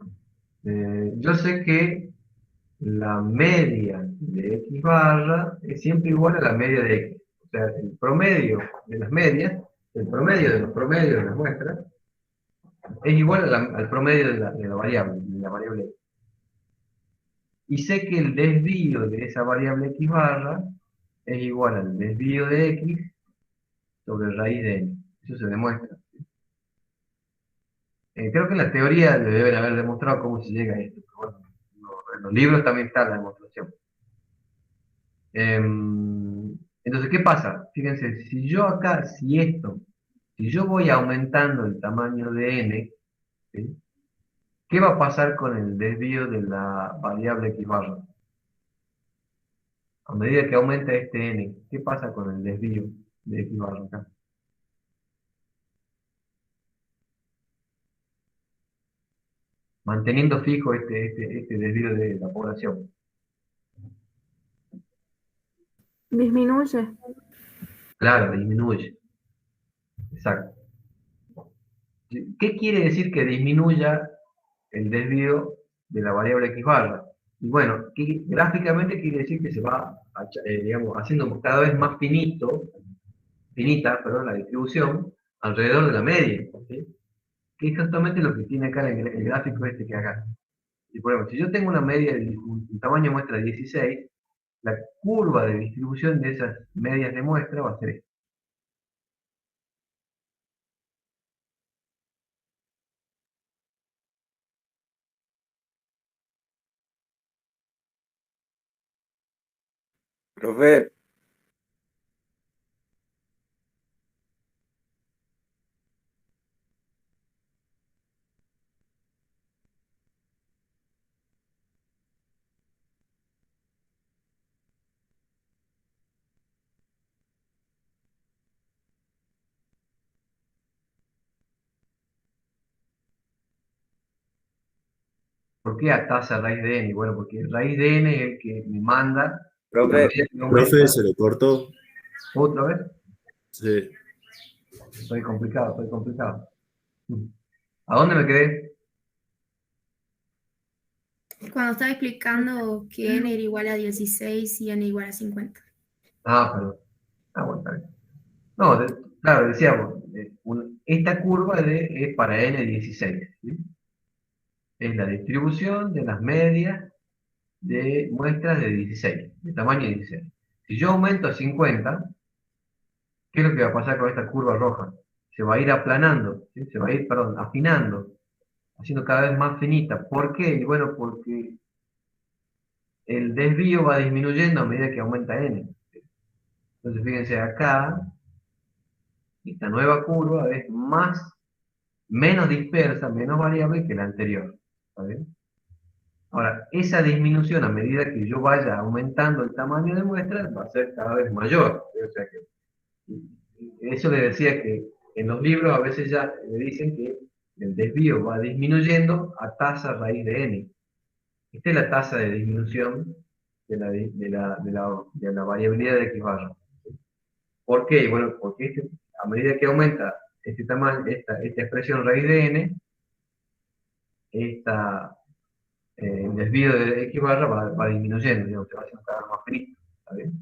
yo sé que la media de X barra es siempre igual a la media de X. O sea, el promedio de las medias, el promedio de los promedios de las muestras, es igual al promedio de la variable X. y sé que el desvío de esa variable x barra es igual al desvío de x sobre raíz de n. Eso se demuestra. Creo que en la teoría le deben haber demostrado cómo se llega a esto, pero bueno, en los libros también está la demostración. Entonces, ¿qué pasa? Fíjense, si yo acá, si yo voy aumentando el tamaño de n, ¿sí? ¿Qué va a pasar con el desvío de la variable x barra? A medida que aumenta este n, ¿qué pasa con el desvío de x barra acá? Manteniendo fijo este desvío de la población. Disminuye. Claro, disminuye. Exacto. ¿Qué quiere decir que disminuya el desvío de la variable x barra? Y bueno, gráficamente quiere decir que se va, digamos, haciendo cada vez más finita, perdón, la distribución alrededor de la media, ¿sí? Que es justamente lo que tiene acá el gráfico este que acá. Y por ejemplo, si yo tengo una media de un tamaño de muestra de 16, la curva de distribución de esas medias de muestra va a ser esta. Profe, ¿Por qué a tasa raíz de n? Bueno, porque raíz de n es el que me manda a profe, medida que Profe, aumenta. se le cortó. ¿Otra vez? Sí. Estoy complicado, estoy complicado. ¿A dónde me quedé? Cuando estaba explicando que n era igual a 16 y n igual a 50. Ah, perdón. Ah, bueno, está bien. No, claro, decíamos, esta curva es para n16, ¿sí? Es la distribución de las medias de muestras de 16, de tamaño 16. Si yo aumento a 50, ¿qué es lo que va a pasar con esta curva roja? Se va a ir aplanando, ¿sí? Se va a ir, perdón, afinando, haciendo cada vez más finita. ¿Por qué? Y bueno, porque el desvío va disminuyendo a medida que aumenta n. Entonces, fíjense, acá, esta nueva curva es menos dispersa, menos variable que la anterior. ¿Está bien? Ahora, esa disminución a medida que yo vaya aumentando el tamaño de muestra va a ser cada vez mayor. ¿Sí? O sea que, eso le decía que en los libros a veces ya le dicen que el desvío va disminuyendo a tasa raíz de n. Esta es la tasa de disminución de la variabilidad de x barra. ¿Por qué? Bueno, porque a medida que aumenta este tamaño, esta expresión raíz de n, el desvío de x barra va disminuyendo, digamos, se va haciendo cada vez más finito. ¿Está bien?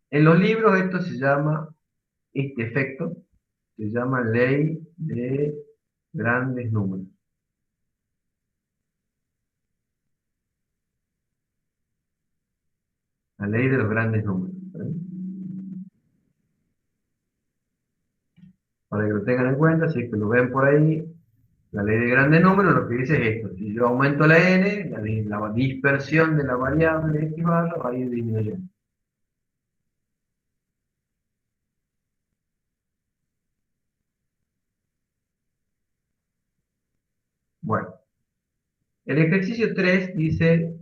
En los libros este efecto se llama ley de grandes números. La ley de los grandes números. ¿Está bien? Para que lo tengan en cuenta, si es que lo ven por ahí, la ley de grandes números lo que dice es esto: si yo aumento la n, la dispersión de la variable x barra va a ir disminuyendo. Bueno, el ejercicio 3 dice,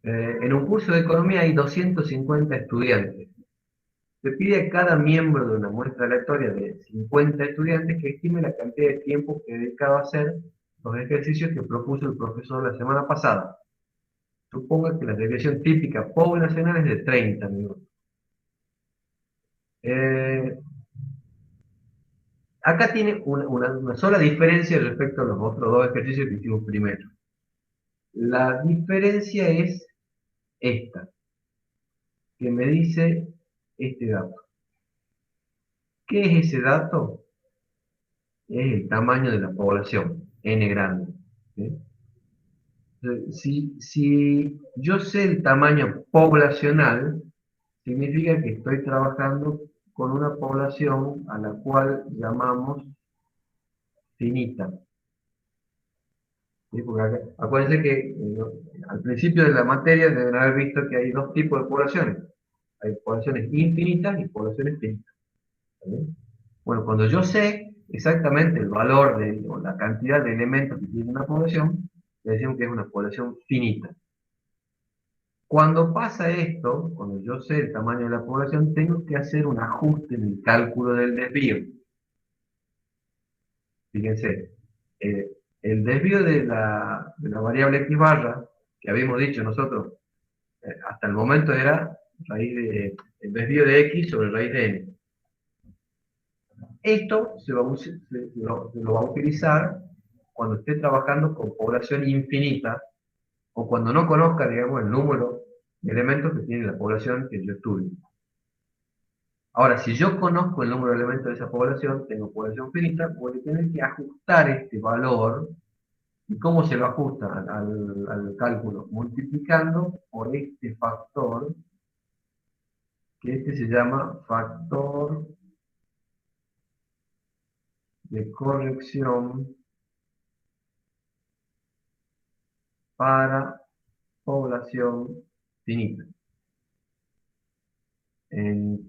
en un curso de economía hay 250 estudiantes. Se pide a cada miembro de una muestra aleatoria de 50 estudiantes que estime la cantidad de tiempo que dedicaba a hacer los ejercicios que propuso el profesor la semana pasada. Suponga que la desviación típica poblacional es de 30 minutos. Acá tiene una sola diferencia respecto a los otros dos ejercicios que hicimos primero. La diferencia es esta, que me dice este dato. ¿Qué es ese dato? Es el tamaño de la población, n grande. ¿Sí? Si yo sé el tamaño poblacional, significa que estoy trabajando con una población a la cual llamamos finita. ¿Sí? Porque acuérdense que al principio de la materia deben haber visto que hay dos tipos de poblaciones. Hay poblaciones infinitas y poblaciones finitas. ¿Vale? Bueno, cuando yo sé exactamente el valor o la cantidad de elementos que tiene una población, le decimos que es una población finita. Cuando pasa esto, cuando yo sé el tamaño de la población, tengo que hacer un ajuste en el cálculo del desvío. Fíjense, el desvío de la variable x barra, que habíamos dicho nosotros, hasta el momento era el desvío de x sobre raíz de n. Esto se lo va a utilizar cuando esté trabajando con población infinita o cuando no conozca, digamos, el número de elementos que tiene la población que yo estudio. Ahora, si yo conozco el número de elementos de esa población, tengo población finita, voy a tener que ajustar este valor. ¿Y cómo se lo ajusta al cálculo? Multiplicando por este factor, que este se llama factor de corrección para población finita. En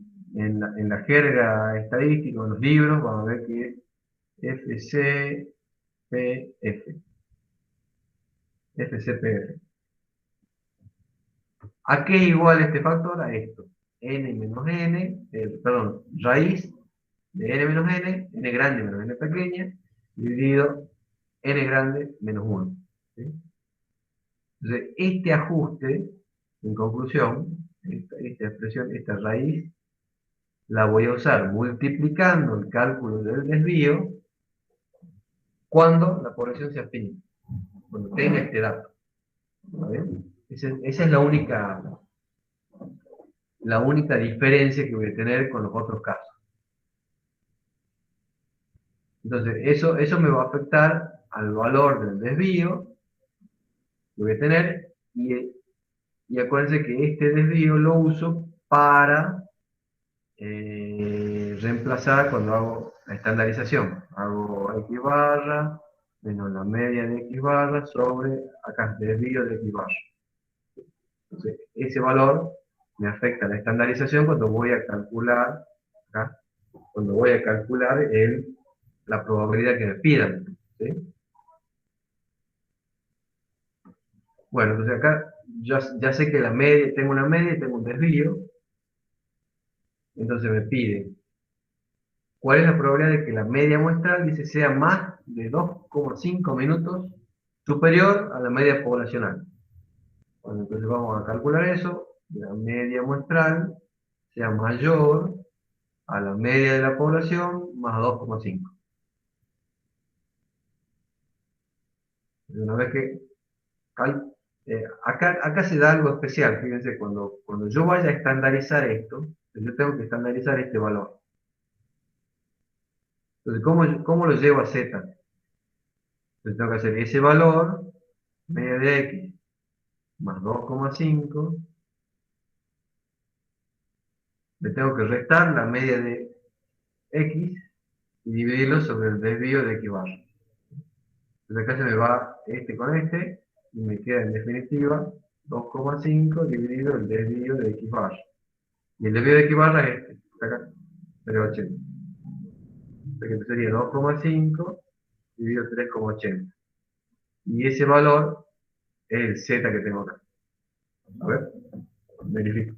la jerga estadística, en los libros, vamos a ver que es FCPF. FCPF. ¿A qué es igual este factor? A esto. N menos n, raíz de n menos n grande menos n pequeña, dividido n grande menos 1. ¿Sí? Entonces, este ajuste, en conclusión, esta expresión, esta raíz, la voy a usar multiplicando el cálculo del desvío cuando la población sea finita, cuando tenga este dato. ¿Vale? Esa es la única diferencia que voy a tener con los otros casos. Entonces, eso me va a afectar al valor del desvío que voy a tener, y acuérdense que este desvío lo uso para reemplazar cuando hago la estandarización. Hago x barra menos la media de x barra sobre, acá, desvío de x barra. Entonces, ese valor me afecta la estandarización cuando voy a calcular, acá, la probabilidad que me pidan. ¿Sí? Bueno, entonces acá ya sé que tengo una media y tengo un desvío. Entonces me pide cuál es la probabilidad de que la media muestral, dice, sea más de 2,5 minutos superior a la media poblacional. Bueno, entonces vamos a calcular eso. La media muestral sea mayor a la media de la población más 2,5. Una vez que acá se da algo especial, fíjense, cuando yo vaya a estandarizar esto, yo tengo que estandarizar este valor. Entonces, ¿cómo lo llevo a z? Entonces tengo que hacer ese valor, media de x, más 2,5, le tengo que restar la media de x y dividirlo sobre el desvío de x barra. Entonces acá se me va este con este, y me queda en definitiva 2,5 dividido el desvío de x barra. Y el desvío de x barra es este, acá, 0,80. Entonces que sería 2,5 dividido 3,80. Y ese valor es el z que tengo acá. A ver, verifico.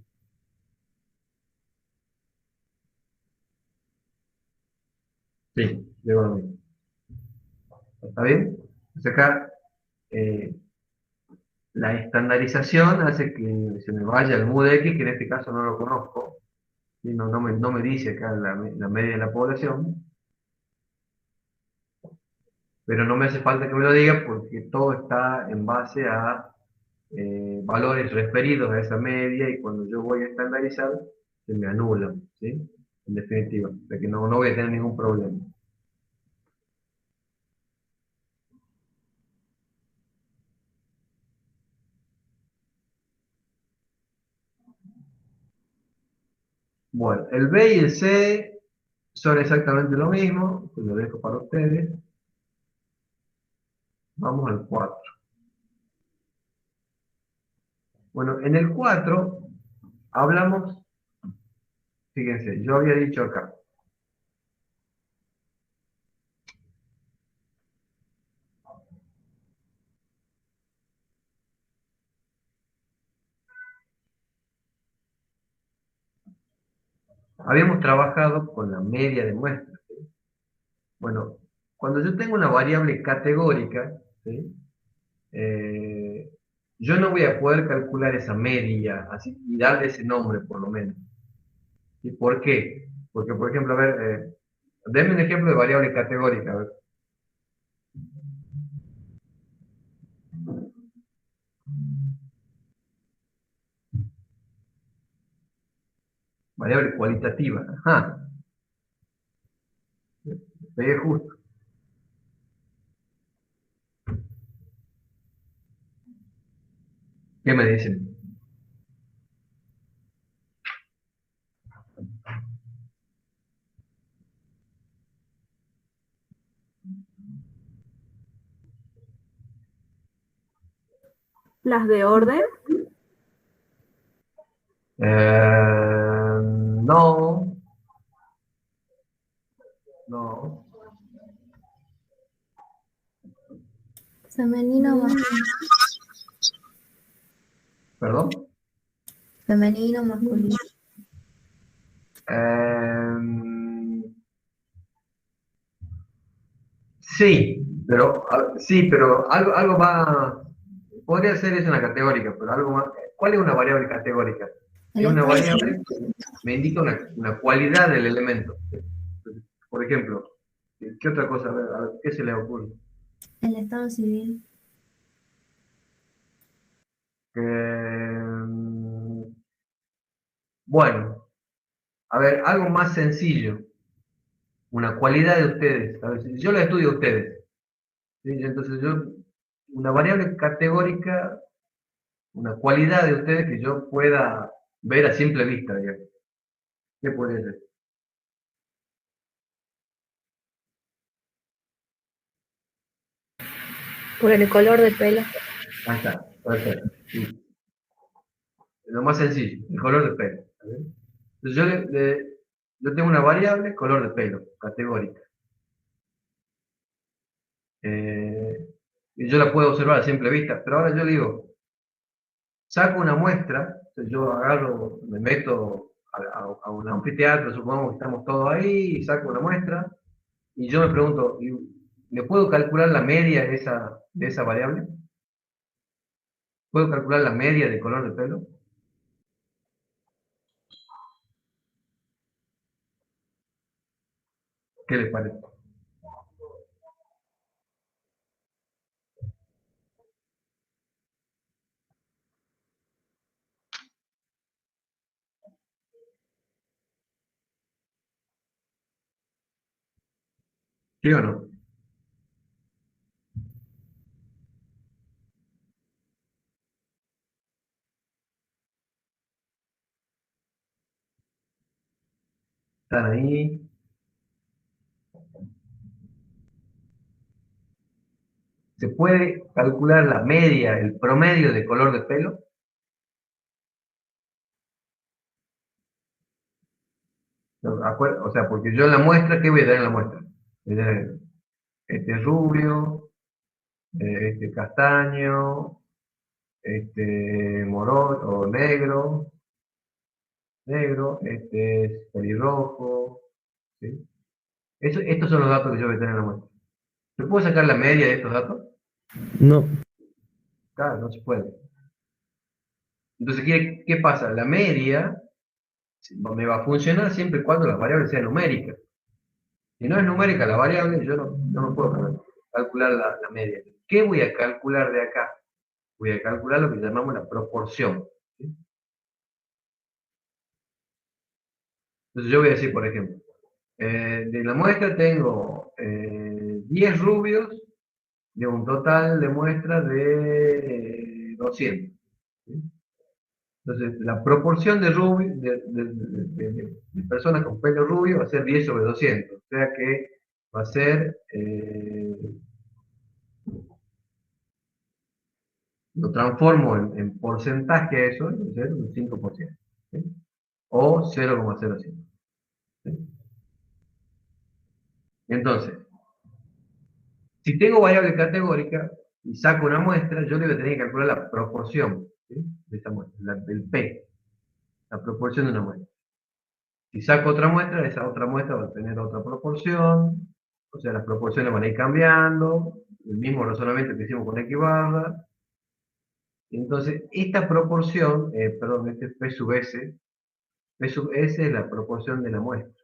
Sí, debo lo mismo. ¿Está bien? Entonces acá la estandarización hace que se me vaya el MUDX, que en este caso no lo conozco, ¿sí? No me dice acá la media de la población, pero no me hace falta que me lo diga porque todo está en base a valores referidos a esa media, y cuando yo voy a estandarizar se me anulan, ¿sí? En definitiva, de que no voy a tener ningún problema. Bueno, el B y el C son exactamente lo mismo, pues lo dejo para ustedes. Vamos al 4. Bueno, en el 4 hablamos, fíjense, yo había dicho acá, habíamos trabajado con la media de muestras, ¿sí? Bueno, cuando yo tengo una variable categórica, ¿sí? Yo no voy a poder calcular esa media así, y darle ese nombre por lo menos. ¿Y por qué? Porque, por ejemplo, a ver, denme un ejemplo de variable categórica. A ver. Variable cualitativa. Ajá. Pegué justo. ¿Qué me dicen? Las de orden. No. No. Femenino, masculino. ¿Perdón? Femenino, masculino. Sí, pero algo va. Podría ser eso una categórica, pero algo más. ¿Cuál es una variable categórica? Es El una estado variable que me indica una cualidad del elemento. Por ejemplo, ¿qué otra cosa? A ver, ¿qué se le ocurre? el estado civil. Bueno, a ver, algo más sencillo. Una cualidad de ustedes. A ver, si yo la estudio a ustedes. ¿Sí? Entonces una variable categórica, una cualidad de ustedes que yo pueda ver a simple vista, digamos. ¿Qué podría ser? Por el color de pelo. Ahí está, perfecto. Sí. Lo más sencillo, el color de pelo. ¿Está bien? Entonces yo tengo una variable, color de pelo, categórica. Y yo la puedo observar a simple vista, pero ahora yo digo, saco una muestra, entonces yo agarro, me meto a un anfiteatro, supongamos que estamos todos ahí, y saco una muestra, y yo me pregunto, ¿le puedo calcular la media de esa variable? ¿Puedo calcular la media de color de pelo? ¿Qué les parece? ¿Sí o no? ¿Están ahí? ¿Se puede calcular la media, el promedio de color de pelo? No, o sea, porque yo en la muestra, ¿qué voy a tener en la muestra? Voy a tener este rubio, este castaño, este morón o negro, este es pelirrojo, ¿sí? Estos son los datos que yo voy a tener en la muestra. ¿Se puede sacar la media de estos datos? No. Claro, no se puede. Entonces, ¿qué pasa? La media me va a funcionar siempre y cuando las variables sean numéricas. Si no es numérica la variable, yo no me puedo calcular la media. ¿Qué voy a calcular de acá? Voy a calcular lo que llamamos la proporción. ¿Sí? Entonces yo voy a decir, por ejemplo, de la muestra tengo 10 rubios de un total de muestra de 200. ¿Sí? Entonces, la proporción de, de personas con pelo rubio va a ser 10 sobre 200. O sea que va a ser, lo transformo en porcentaje a eso, va a ser un 5%. ¿Sí? O 0,05. ¿Sí? Entonces, si tengo variable categórica y saco una muestra, yo le voy a tener que calcular la proporción, ¿sí?, de esa muestra, del P, la proporción de una muestra. Si saco otra muestra, esa otra muestra va a tener otra proporción, o sea, las proporciones van a ir cambiando, el mismo razonamiento que hicimos con X barra. Entonces, esta proporción, perdón, este P sub S, P sub S es la proporción de la muestra.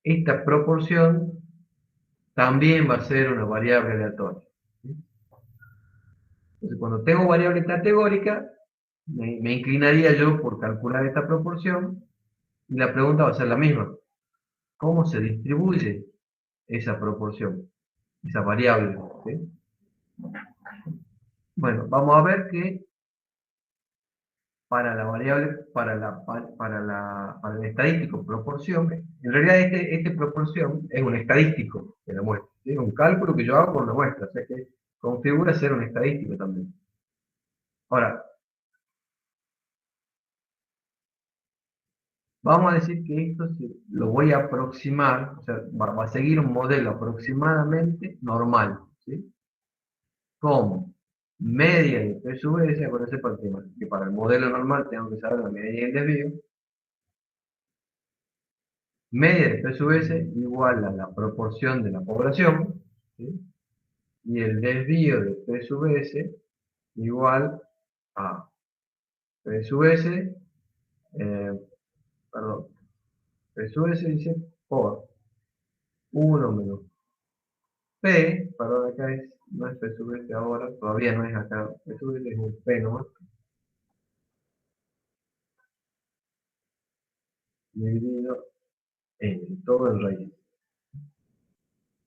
Esta proporción también va a ser una variable aleatoria. ¿Sí? Entonces, cuando tengo variable categórica, me inclinaría yo por calcular esta proporción, y la pregunta va a ser la misma. ¿Cómo se distribuye esa proporción, esa variable? ¿Sí? Bueno, vamos a ver que para la variable, para el estadístico proporción, en realidad este proporción es un estadístico de la muestra, ¿sí? Es un cálculo que yo hago con la muestra, o sea que configura ser un estadístico también. Ahora, vamos a decir que esto lo voy a aproximar, o sea, va a seguir un modelo aproximadamente normal, ¿sí? Como media de P sub S, acuérdense que para el modelo normal tengo que saber la media y el desvío. Media de P sub S igual a la proporción de la población, ¿sí? Y el desvío de P sub S igual a P sub S, perdón, P sub S dice por 1 menos P, perdón, acá no es P sub S ahora, todavía no es acá, P sub S es un P nomás, dividido en todo en raíz.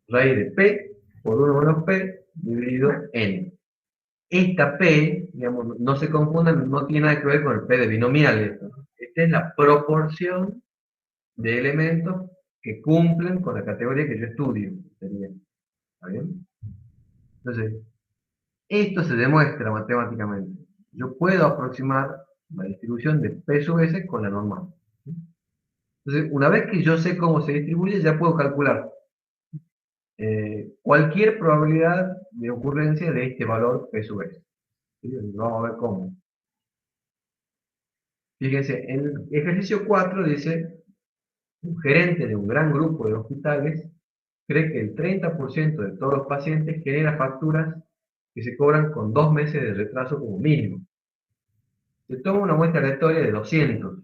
Raíz de P por 1 menos P dividido N. Esta P, digamos, no se confundan, no tiene nada que ver con el P de binomial. Esta es la proporción de elementos que cumplen con la categoría que yo estudio. ¿Está bien? Entonces, esto se demuestra matemáticamente. Yo puedo aproximar la distribución de P sub S con la normal. Entonces, una vez que yo sé cómo se distribuye, ya puedo calcular cualquier probabilidad de ocurrencia de este valor P sub S. ¿Sí? Vamos a ver cómo. Fíjense, en el ejercicio 4 dice, un gerente de un gran grupo de hospitales cree que el 30% de todos los pacientes genera facturas que se cobran con 2 meses de retraso como mínimo. Se toma una muestra aleatoria de 200.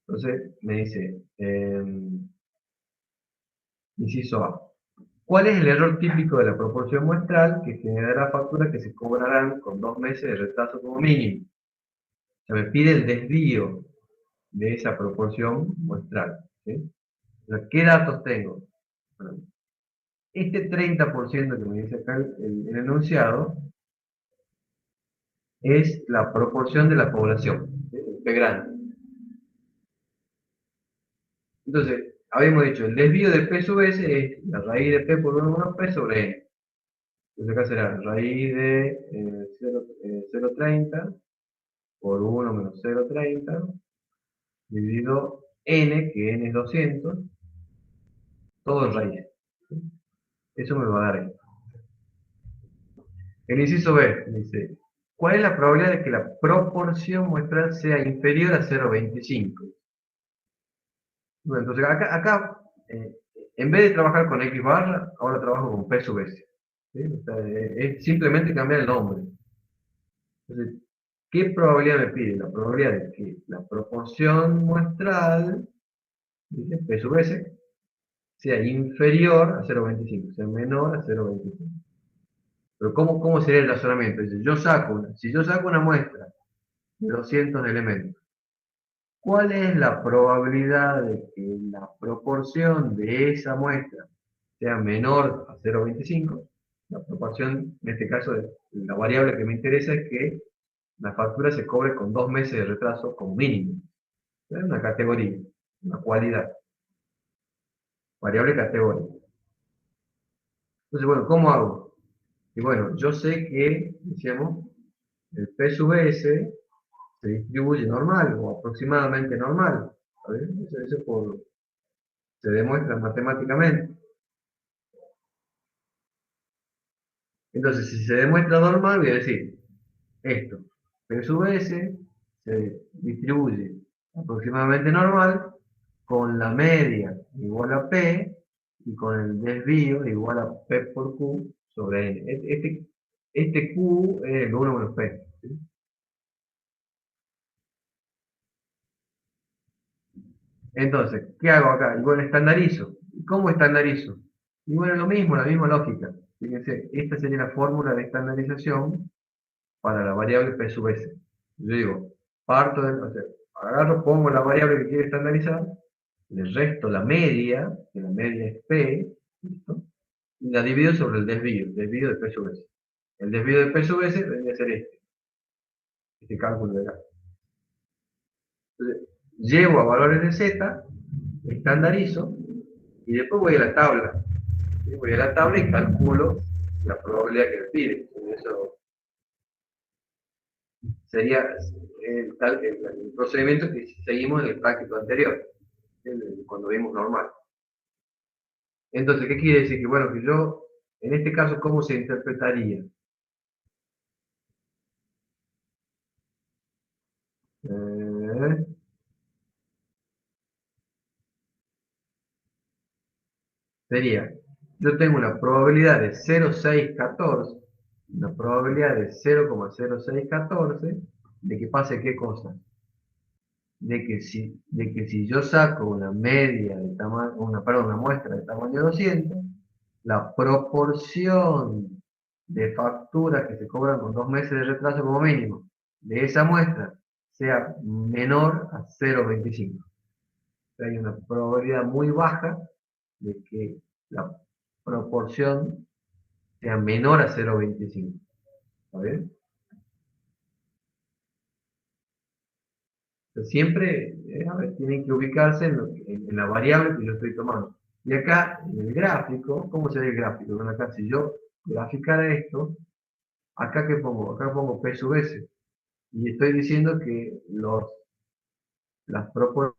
Entonces me dice, inciso A, ¿cuál es el error típico de la proporción muestral que generará facturas que se cobrarán con 2 meses de retraso como mínimo? O sea, me pide el desvío de esa proporción muestral. ¿Sí? O sea, ¿qué datos tengo? Bueno, este 30% que me dice acá el enunciado es la proporción de la población, ¿sí? P grande. Entonces, habíamos dicho, el desvío de P sub S es la raíz de P por 1 menos P sobre N. Entonces acá será raíz de 0,30 por 1 menos 0,30 dividido N, que N es 200, todo en raíz. Eso me va a dar esto. El inciso B dice, ¿cuál es la probabilidad de que la proporción muestral sea inferior a 0,25? Bueno, entonces acá en vez de trabajar con X barra, ahora trabajo con P sub S. ¿Sí? O sea, es simplemente cambiar el nombre. Entonces, ¿qué probabilidad me pide? La probabilidad de que la proporción muestral, dice P sub S, sea inferior a 0,25, sea menor a 0,25. Pero ¿cómo sería el razonamiento? Dice, si yo saco una muestra de 200 elementos, ¿cuál es la probabilidad de que la proporción de esa muestra sea menor a 0,25? La proporción, en este caso, la variable que me interesa es que la factura se cobre con 2 meses de retraso como mínimo. Es una categoría, una cualidad, variable categoría. Entonces, bueno, ¿cómo hago? Y bueno, yo sé que, decíamos, el P sub S se distribuye normal o aproximadamente normal. ¿Está bien? Se demuestra matemáticamente. Entonces, si se demuestra normal, voy a decir esto. P sub S se distribuye aproximadamente normal con la media igual a P y con el desvío igual a P por Q sobre N. Este Q es el 1 menos P. ¿Sí? Entonces, ¿qué hago acá? Y bueno, estandarizo. ¿Cómo estandarizo? Y bueno, lo mismo, la misma lógica. Fíjense, esta sería la fórmula de estandarización para la variable P sub S. Yo digo, o sea, agarro, pongo la variable que quiero estandarizar, le resto la media, que la media es P, ¿listo? Y la divido sobre el desvío de P sub S. El desvío de P sub S debería ser este cálculo de acá. Entonces, llevo a valores de Z, estandarizo, y después voy a la tabla. ¿Sí? Voy a la tabla y calculo la probabilidad que me pide. Eso sería el procedimiento que seguimos en el práctico anterior, cuando vimos normal. Entonces, ¿qué quiere decir? Que bueno, que yo, en este caso, ¿cómo se interpretaría? Eh, Sería, yo tengo una probabilidad de 0,614, una probabilidad de 0,0614 de que pase qué cosa. De que si yo saco una media de tamaño, una muestra de tamaño 200, la proporción de facturas que se cobran con 2 meses de retraso como mínimo de esa muestra sea menor a 0,25. Hay una probabilidad muy baja de que la proporción sea menor a 0,25. ¿Está bien? Entonces, siempre a ver, tienen que ubicarse en la variable que yo estoy tomando. Y acá, en el gráfico, ¿cómo sería el gráfico? Bueno, acá, si yo graficara esto, acá ¿qué pongo? Acá pongo P sub S. Y estoy diciendo que las proporciones.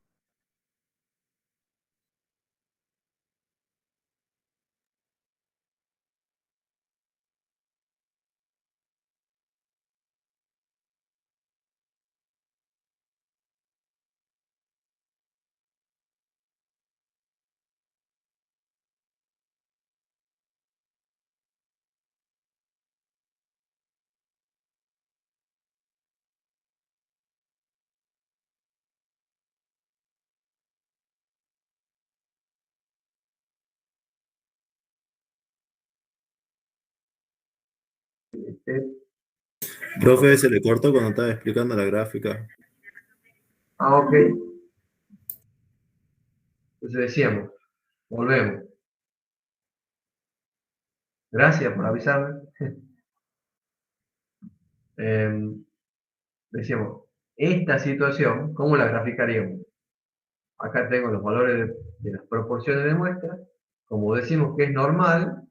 Profe, se le cortó cuando estaba explicando la gráfica. Ok. Entonces decíamos, volvemos. Gracias por avisarme. Decíamos, esta situación, ¿cómo la graficaríamos? Acá tengo los valores de las proporciones de muestra. Como decimos que es normal,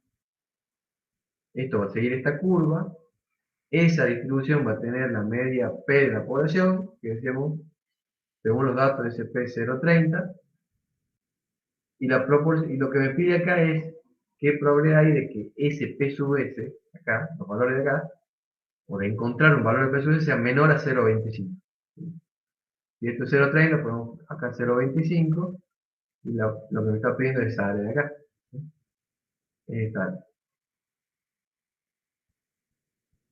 esto va a seguir esta curva. Esa distribución va a tener la media P de la población, que decíamos, según los datos de ese P030. Y lo que me pide acá es qué probabilidad hay de que ese P sub S, acá, los valores de acá, o de encontrar un valor de P sub S sea menor a 0,25. Si esto es 0,30, ponemos acá 0,25, y lo que me está pidiendo es esa área de acá. Esta área.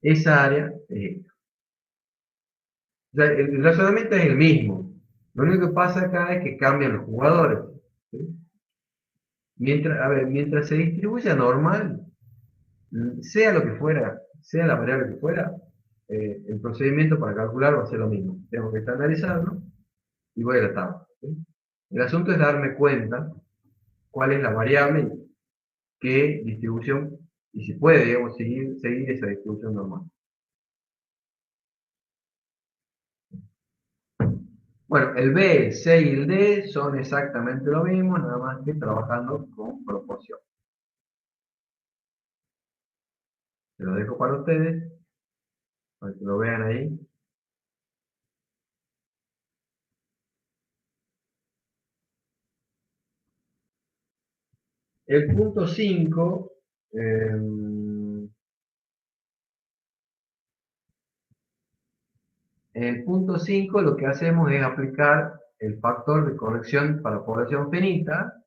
Esa área es esta. O sea, el razonamiento es el mismo. Lo único que pasa acá es que cambian los jugadores. ¿Sí? Mientras se distribuya normal, sea lo que fuera, sea la variable que fuera, el procedimiento para calcular va a ser lo mismo. Tengo que estandarizarlo y voy a la tabla. ¿Sí? El asunto es darme cuenta cuál es la variable, qué distribución, y si puede, digamos, seguir esa distribución normal. Bueno, el B, el C y el D son exactamente lo mismo, nada más que trabajando con proporción. Se lo dejo para ustedes, para que lo vean ahí. El punto 5, en el punto 5 lo que hacemos es aplicar el factor de corrección para población finita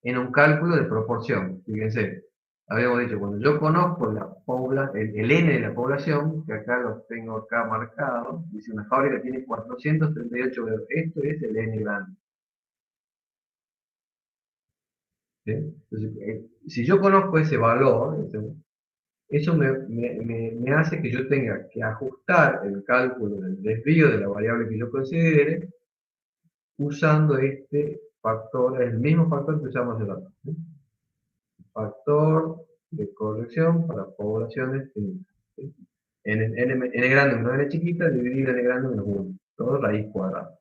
en un cálculo de proporción. Fíjense, habíamos dicho, cuando yo conozco el N de la población, que acá lo tengo acá marcado, dice una fábrica tiene 438 obreros. Esto es el N grande. ¿Sí? Entonces, si yo conozco ese valor, eso me hace que yo tenga que ajustar el cálculo del desvío de la variable que yo considere usando este factor, el mismo factor que usamos el otro. ¿Sí? Factor de corrección para poblaciones finitas. ¿Sí? N grande menos n chiquita dividido n grande menos 1. Todo raíz cuadrada.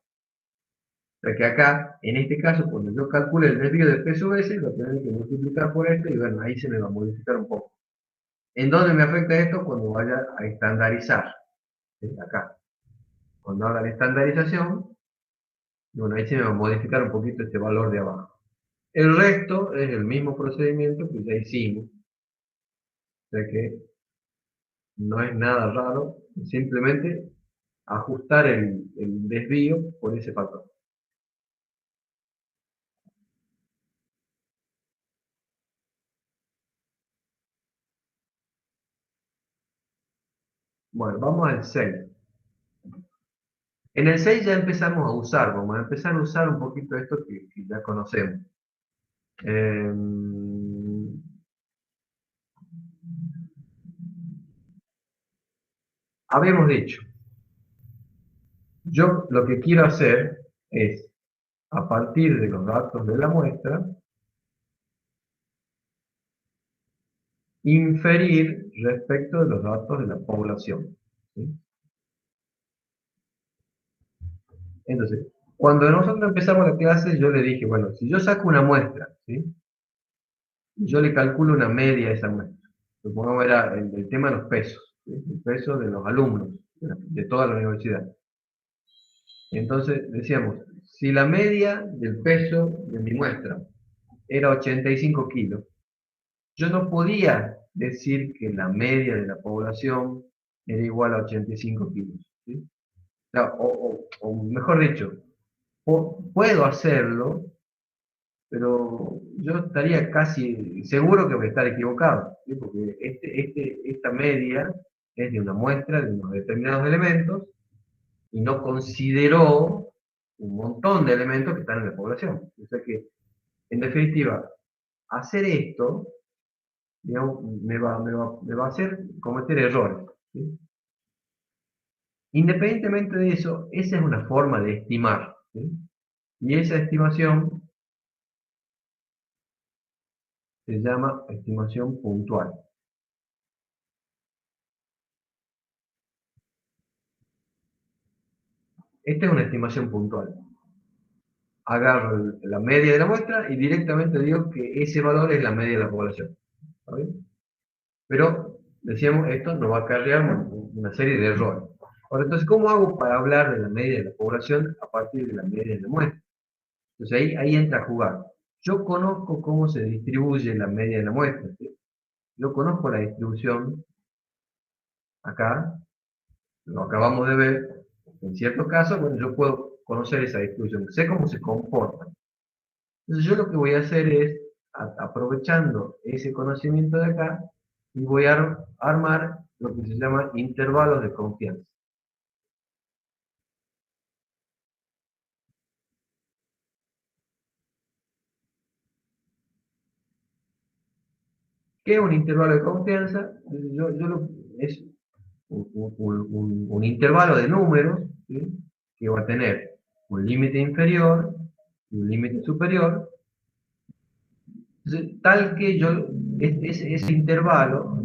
O sea que acá, en este caso, cuando yo calcule el desvío del peso S, lo tengo que multiplicar por esto y bueno, ahí se me va a modificar un poco. ¿En dónde me afecta esto? Cuando vaya a estandarizar. ¿Sí? Acá. Cuando haga la estandarización, bueno, ahí se me va a modificar un poquito este valor de abajo. El resto es el mismo procedimiento que ya hicimos. O sea que no es nada raro, simplemente ajustar el desvío por ese factor. Bueno, vamos al 6. En el 6 ya empezamos a usar, vamos a empezar a usar un poquito esto que ya conocemos. Habíamos dicho, yo lo que quiero hacer es, a partir de los datos de la muestra, inferir respecto de los datos de la población. ¿Sí? Entonces, cuando nosotros empezamos la clase, yo le dije, bueno, si yo saco una muestra, ¿sí? Yo le calculo una media a esa muestra. Supongamos era el tema de los pesos, ¿sí? El peso de los alumnos de toda la universidad. Entonces decíamos, si la media del peso de mi muestra era 85 kilos, yo no podía decir que la media de la población era igual a 85 kilos. ¿Sí? O mejor dicho, puedo hacerlo, pero yo estaría casi seguro que voy a estar equivocado, ¿sí? Porque esta media es de una muestra de unos determinados elementos y no consideró un montón de elementos que están en la población. O sea que, en definitiva, hacer esto, digamos, me va a hacer cometer errores. ¿Sí? Independientemente de eso, esa es una forma de estimar. ¿Sí? Y esa estimación se llama estimación puntual. Esta es una estimación puntual. Agarro la media de la muestra y directamente digo que ese valor es la media de la población. ¿Está bien? Pero, decíamos, esto nos va a acarrear una serie de errores. Ahora, entonces, ¿cómo hago para hablar de la media de la población a partir de la media de la muestra? Entonces, ahí entra a jugar. Yo conozco cómo se distribuye la media de la muestra. ¿Sí? Yo conozco la distribución acá, lo acabamos de ver. En ciertos casos, bueno, yo puedo conocer esa distribución, sé cómo se comporta. Entonces, yo lo que voy a hacer es, aprovechando ese conocimiento de acá, y voy a armar lo que se llama intervalos de confianza. ¿Qué es un intervalo de confianza? Es un intervalo de números, ¿sí? Que va a tener un límite inferior y un límite superior. Entonces, tal que yo, ese intervalo,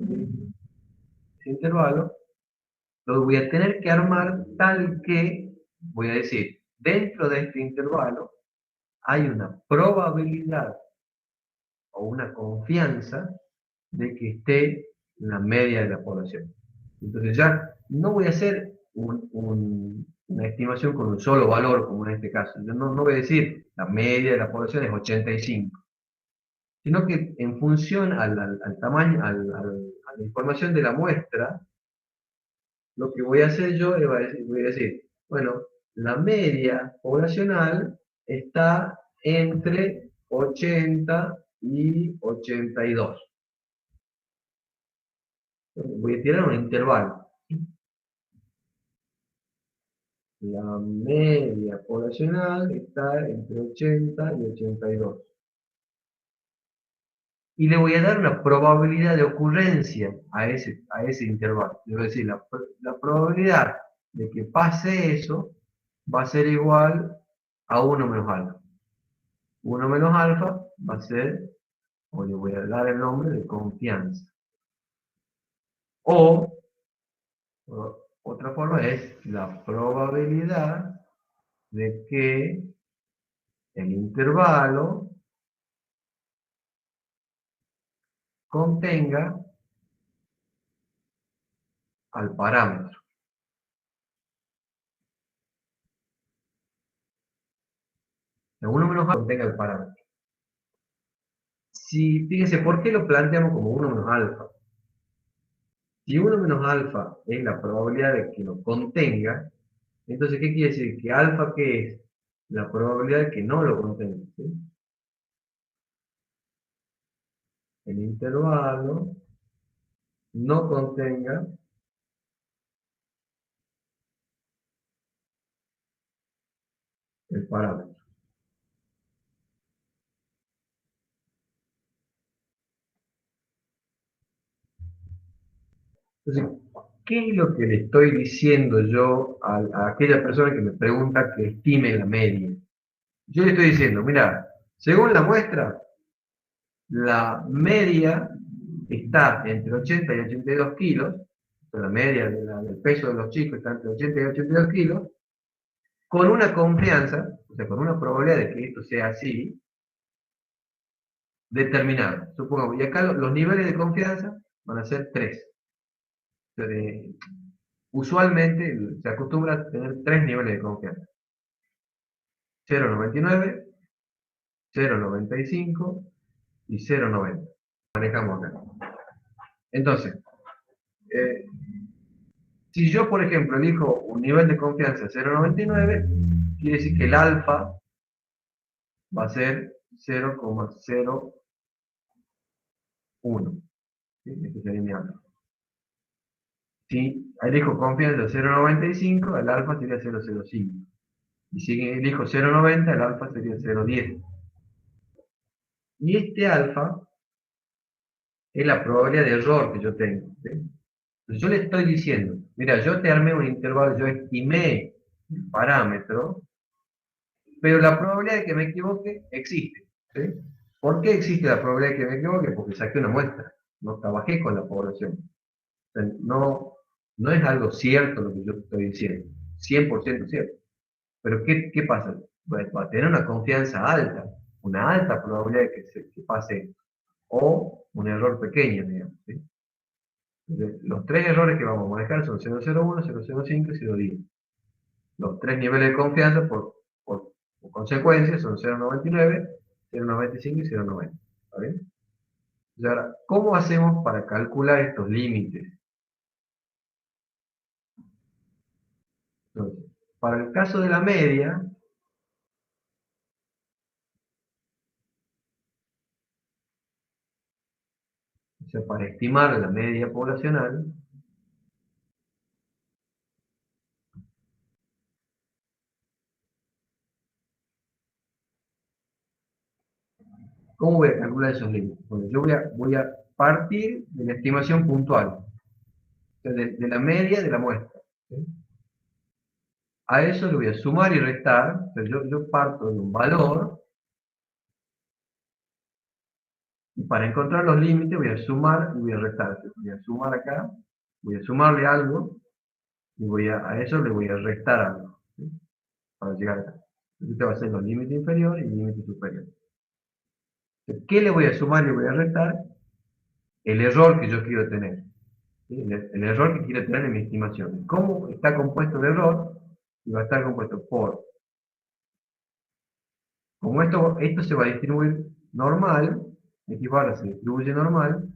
lo voy a tener que armar tal que, voy a decir, dentro de este intervalo hay una probabilidad o una confianza de que esté en la media de la población. Entonces ya no voy a hacer una estimación con un solo valor, como en este caso. Yo no voy a decir la media de la población es 85, sino que en función al tamaño, a la información de la muestra, lo que voy a hacer yo es voy a decir, bueno, la media poblacional está entre 80 y 82. Voy a tirar un intervalo. La media poblacional está entre 80 y 82. Y le voy a dar una probabilidad de ocurrencia a ese intervalo. Es decir, la probabilidad de que pase eso va a ser igual a 1 menos alfa. 1 menos alfa va a ser, o le voy a dar el nombre de confianza. O otra forma es la probabilidad de que el intervalo contenga al parámetro. El 1 menos alfa contenga el parámetro. Fíjense, ¿por qué lo planteamos como 1 menos alfa? Si 1 menos alfa es la probabilidad de que lo contenga, entonces, ¿qué quiere decir? Que alfa, ¿qué es? La probabilidad de que no lo contenga. ¿Sí? El intervalo no contenga el parámetro. Entonces, ¿qué es lo que le estoy diciendo yo a aquella persona que me pregunta que estime la media? Yo le estoy diciendo, mira, según la muestra, la media está entre 80 y 82 kilos, o sea, la media del peso de los chicos está entre 80 y 82 kilos, con una confianza, o sea, con una probabilidad de que esto sea así, determinada. Supongamos, y acá los niveles de confianza van a ser 3. Usualmente se acostumbra a tener 3 niveles de confianza. 0,99, 0,95 y 0,90. Manejamos acá. Entonces, si yo, por ejemplo, elijo un nivel de confianza 0,99, quiere decir que el alfa va a ser 0,01. ¿Sí? Este sería mi alfa. Si elijo confianza 0,95, el alfa sería 0,05. Y si elijo 0,90, el alfa sería 0,10. Y este alfa es la probabilidad de error que yo tengo. ¿Sí? Entonces yo le estoy diciendo, mira, yo te armé un intervalo, yo estimé el parámetro, pero la probabilidad de que me equivoque existe. ¿Sí? ¿Por qué existe la probabilidad de que me equivoque? Porque saqué una muestra, no trabajé con la población. O sea, no es algo cierto lo que yo estoy diciendo, 100% cierto. Pero ¿qué pasa? Va a tener una confianza alta, una alta probabilidad de que pase, o un error pequeño, digamos. ¿Sí? Los 3 errores que vamos a manejar son 0,01, 0,05 y 0,10. Los 3 niveles de confianza, por consecuencia, son 0,99, 0,95 y 0,90. ¿Está bien? Entonces, ahora, ¿cómo hacemos para calcular estos límites? Entonces, para el caso de la media, o sea, para estimar la media poblacional, ¿cómo voy a calcular esos límites? Bueno, yo voy a partir de la estimación puntual, o sea, de la media de la muestra. ¿Sí? A eso le voy a sumar y restar, o sea, yo parto de un valor, y para encontrar los límites voy a sumar y voy a restar. Voy a sumar acá, voy a sumarle algo, y a eso le voy a restar algo. ¿Sí? para llegar acá. Este va a ser los límites inferiores y límites superiores. ¿Qué le voy a sumar y le voy a restar? El error que yo quiero tener. ¿Sí? El error que quiero tener en mi estimación. ¿Cómo está compuesto el error? Y va a estar compuesto por... Como esto se va a distribuir normal, X barra se distribuye normal,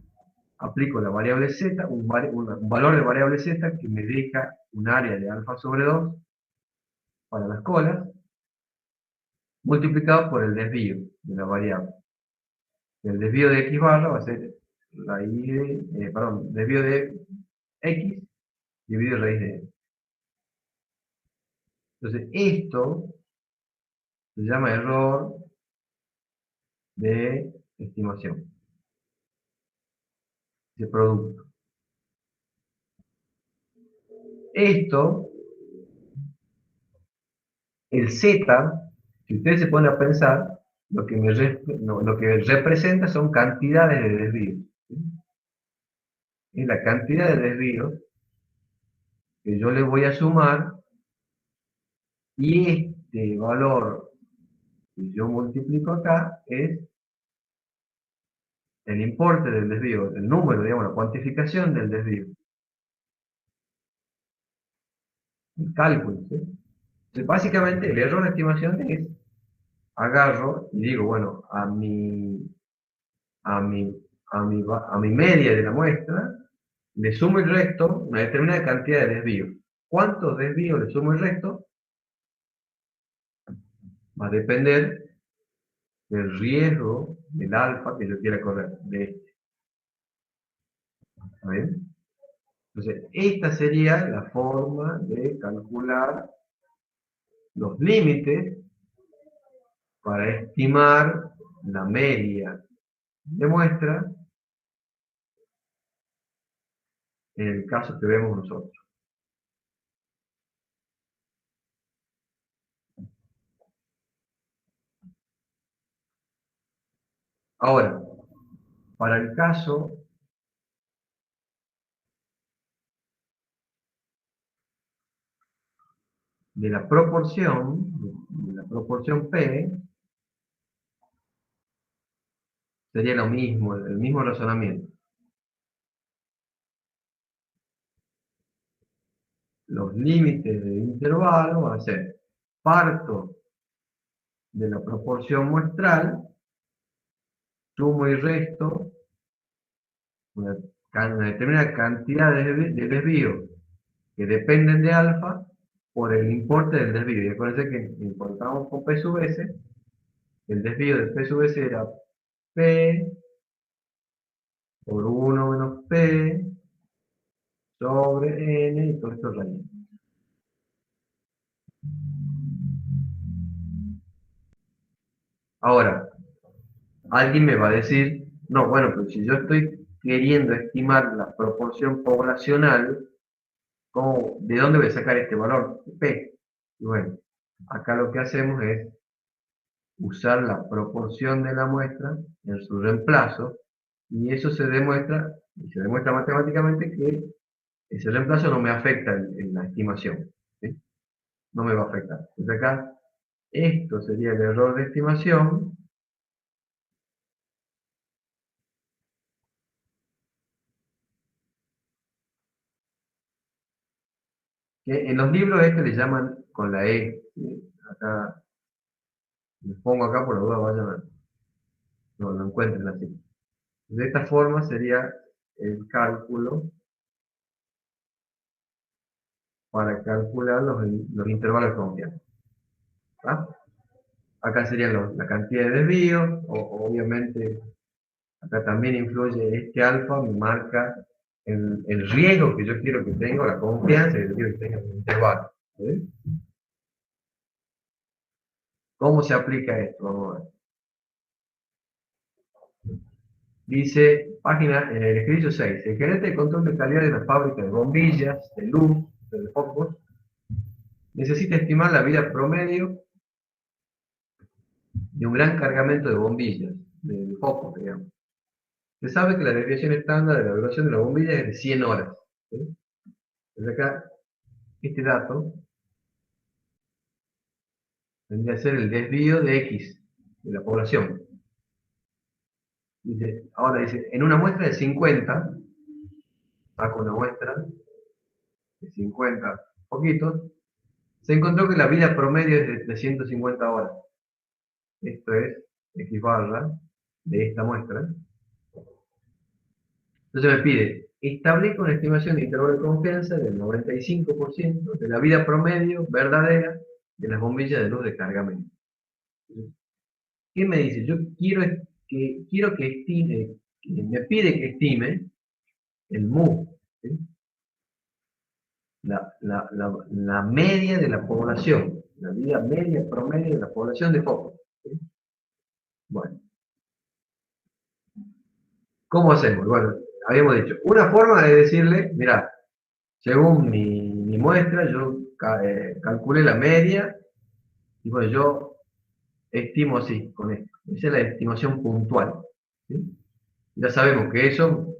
aplico la variable z, un valor de variable z que me deja un área de alfa sobre 2 para las colas, multiplicado por el desvío de la variable. El desvío de x barra va a ser raíz de, desvío de x dividido raíz de x. Entonces, esto se llama error de estimación, de producto. Esto, el z, si ustedes se ponen a pensar, lo que representa son cantidades de desvío. ¿Sí? Es la cantidad de desvíos que yo le voy a sumar, y este valor que yo multiplico acá es el importe del desvío, el número, digamos, la cuantificación del desvío. El cálculo, ¿sí? Entonces, básicamente, el error de estimación es, agarro y digo, bueno, a mi media de la muestra, le sumo y resto una determinada cantidad de desvíos. ¿Cuántos desvíos le sumo y resto? Va a depender del riesgo del alfa que yo quiera correr, de este. ¿Está bien? Entonces, esta sería la forma de calcular los límites para estimar la media de muestra en el caso que vemos nosotros. Ahora, para el caso de la proporción P, sería lo mismo, el mismo razonamiento. Los límites de intervalo van a ser, parto de la proporción muestral, sumo y resto una determinada cantidad de desvíos que dependen de alfa por el importe del desvío. Y acuérdense que importamos con P sub S, el desvío de P sub S era P por 1 menos P sobre N y todo esto raíz. Ahora, alguien me va a decir, no, bueno, pero si yo estoy queriendo estimar la proporción poblacional, ¿de dónde voy a sacar este valor? P. Y bueno, acá lo que hacemos es usar la proporción de la muestra en su reemplazo, y eso se demuestra matemáticamente que ese reemplazo no me afecta en la estimación, ¿sí? No me va a afectar. Entonces acá, esto sería el error de estimación, que en los libros le llaman con la E, ¿sí? Acá, les pongo acá por la duda, vayan a, no lo encuentren así. De esta forma sería el cálculo para calcular los intervalos de confianza. ¿Tá? Acá serían la cantidad de desvíos, obviamente acá también influye este alfa, me marca el riesgo que yo quiero que tenga, la confianza que yo quiero que tenga en el intervalo. ¿Sí? ¿Cómo se aplica esto? Vamos a ver. Dice, el ejercicio 6, el gerente de control de calidad de la fábrica de bombillas, de luz, de focos, necesita estimar la vida promedio de un gran cargamento de bombillas, de focos, digamos. Se sabe que la desviación estándar de la duración de la bombilla es de 100 horas. ¿Sí? Entonces acá, este dato Tendría que ser el desvío de X, de la población. Ahora dice, en una muestra de 50, saco una muestra de 50 poquitos, se encontró que la vida promedio es de 350 horas. Esto es X barra de esta muestra. Entonces me pide, establezca una estimación de intervalo de confianza del 95% de la vida promedio verdadera de las bombillas de luz de cargamento. ¿Qué me dice? Yo quiero que estime, me pide que estime el MU, ¿sí? La media de la población, la vida media promedio de la población de foco. ¿Sí? Bueno, ¿cómo hacemos? Bueno, habíamos dicho, una forma de decirle, mira, según mi muestra, yo calculé la media, y bueno, yo estimo así, con esto. Esa es la estimación puntual. ¿Sí? Ya sabemos que eso,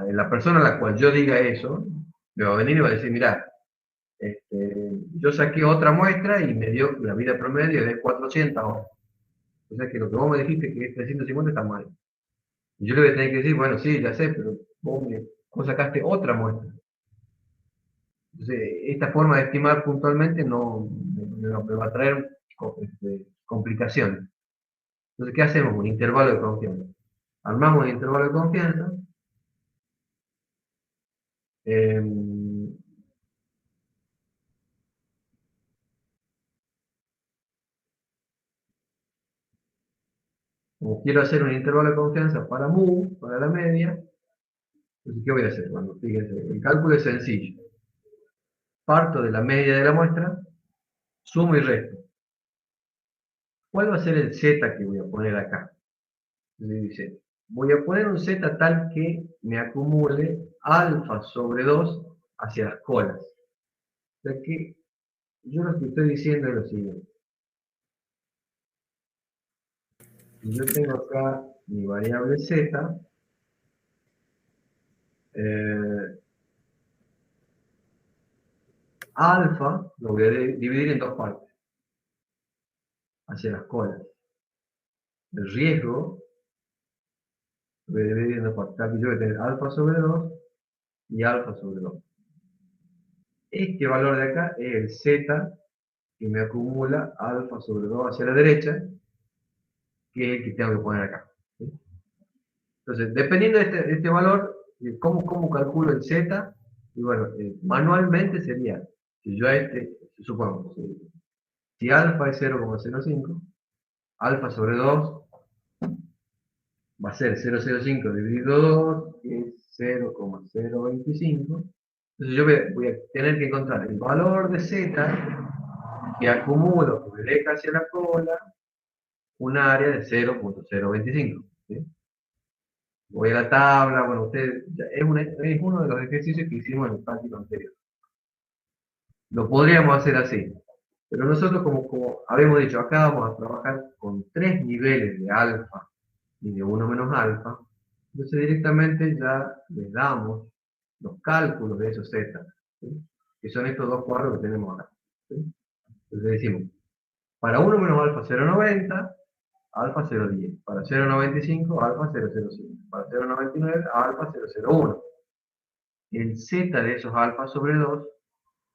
la persona a la cual yo diga eso, me va a venir y va a decir, mira, yo saqué otra muestra y me dio la vida promedio de 400 horas. O sea que lo que vos me dijiste que es 350 está mal. Y yo le voy a tener que decir, bueno, sí, ya sé, pero vos sacaste otra muestra. Entonces, esta forma de estimar puntualmente no me va a traer complicaciones. Entonces, ¿qué hacemos? Un intervalo de confianza. Armamos un intervalo de confianza. Como quiero hacer un intervalo de confianza para mu, para la media, entonces, ¿qué voy a hacer? Bueno, fíjense, el cálculo es sencillo. Parto de la media de la muestra, sumo y resto. ¿Cuál va a ser el z que voy a poner acá? Entonces dice, voy a poner un z tal que me acumule alfa sobre 2 hacia las colas. O sea que yo lo que estoy diciendo es lo siguiente. Yo tengo acá mi variable z, alfa lo voy a dividir en dos partes, hacia las colas. El riesgo lo voy a dividir en dos partes. Yo voy a tener alfa sobre 2 y alfa sobre 2. Este valor de acá es el z que me acumula alfa sobre 2 hacia la derecha, que es el que tengo que poner acá. ¿Sí? Entonces, dependiendo de este valor, ¿cómo calculo el z? Y bueno, manualmente sería, si yo a supongo, si alfa es 0,05, alfa sobre 2 va a ser 0,05 dividido 2, que es 0,025. Entonces yo voy a tener que encontrar el valor de z que acumulo, que me deja hacia la cola, un área de 0,025. ¿Sí? Voy a la tabla, bueno, ustedes, es uno de los ejercicios que hicimos en el práctico anterior. Lo podríamos hacer así, pero nosotros como habíamos dicho, acá vamos a trabajar con 3 niveles de alfa y de 1 menos alfa, entonces directamente ya les damos los cálculos de esos z, ¿sí? Que son estos dos cuadros que tenemos acá. ¿Sí? Entonces decimos, para 1 menos alfa 0,90, alfa 0,10. Para 0,95, alfa 0,05. Para 0,99, alfa 0,01. El z de esos alfa sobre 2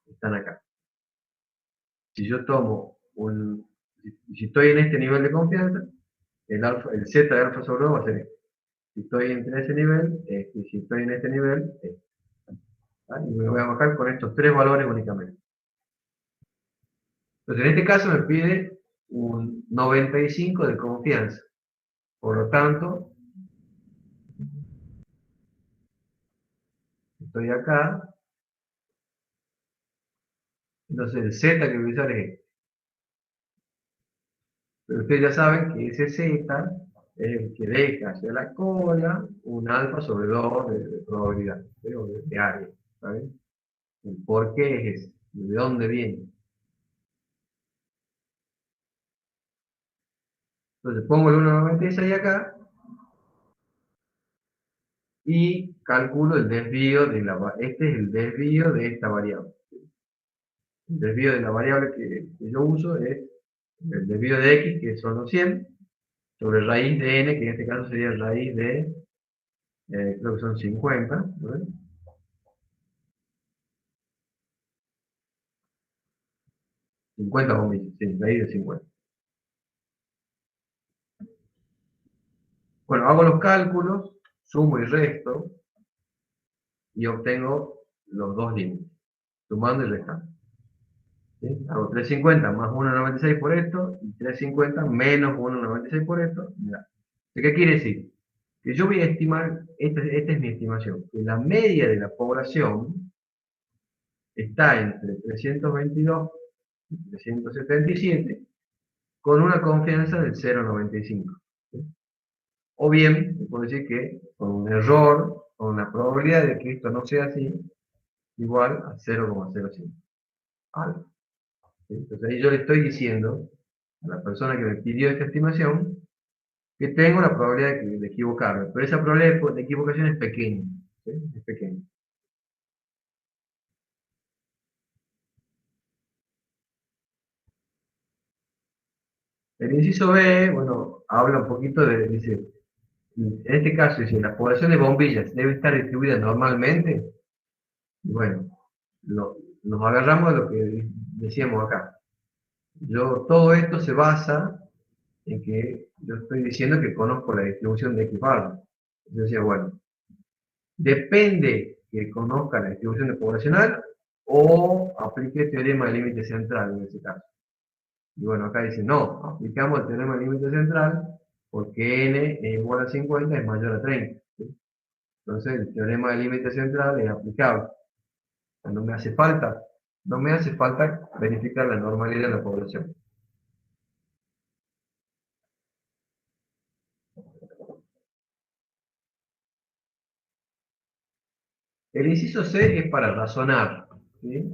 están acá. Si yo tomo si estoy en este nivel de confianza, el z de alfa sobre 2 va a ser este. Si estoy en ese nivel, y si estoy en este nivel, este. Y me voy a bajar con estos 3 valores únicamente. Entonces, en este caso me pide un 95 de confianza. Por lo tanto, estoy acá. Entonces, el z que voy a usar es este. Pero ustedes ya saben que ese z es el que deja hacia la cola un alfa sobre 2 de probabilidad, de área. ¿Saben? El por qué es ese, de dónde viene. Entonces pongo el 1,96 acá y calculo el desvío de este es el desvío de esta variable. El desvío de la variable que yo uso es el desvío de x, que son los 100, sobre raíz de n, que en este caso sería raíz de, creo que son 50, ¿no? 50 bombillas, sí, raíz de 50. Bueno, hago los cálculos, sumo y resto, y obtengo los dos límites, sumando y restando. ¿Sí? Hago 350 más 1,96 por esto, y 350 menos 1,96 por esto. Mirá. ¿Qué quiere decir? Que yo voy a estimar, esta es mi estimación, que la media de la población está entre 322 y 377, con una confianza del 0,95. ¿Sí? O bien, puedo decir que con un error, con una probabilidad de que esto no sea así, igual a 0,05. Algo. ¿Sí? Entonces ahí yo le estoy diciendo a la persona que me pidió esta estimación que tengo la probabilidad de equivocarme, pero esa probabilidad de equivocación es pequeña. ¿Sí? Es pequeña. El inciso B, bueno, habla un poquito de, dice, en este caso, dice, la población de bombillas debe estar distribuida normalmente. Y bueno, nos agarramos de lo que decíamos acá. Todo esto se basa en que yo estoy diciendo que conozco la distribución de X barra. Yo decía, bueno, depende que conozca la distribución de poblacional o aplique el teorema del límite central en ese caso. Y bueno, acá dice, no, aplicamos el teorema del límite central porque n es igual a 50 es mayor a 30. ¿Sí? Entonces el teorema del límite central es aplicable. No me hace falta, no me hace falta verificar la normalidad de la población. El inciso C es para razonar, ¿sí?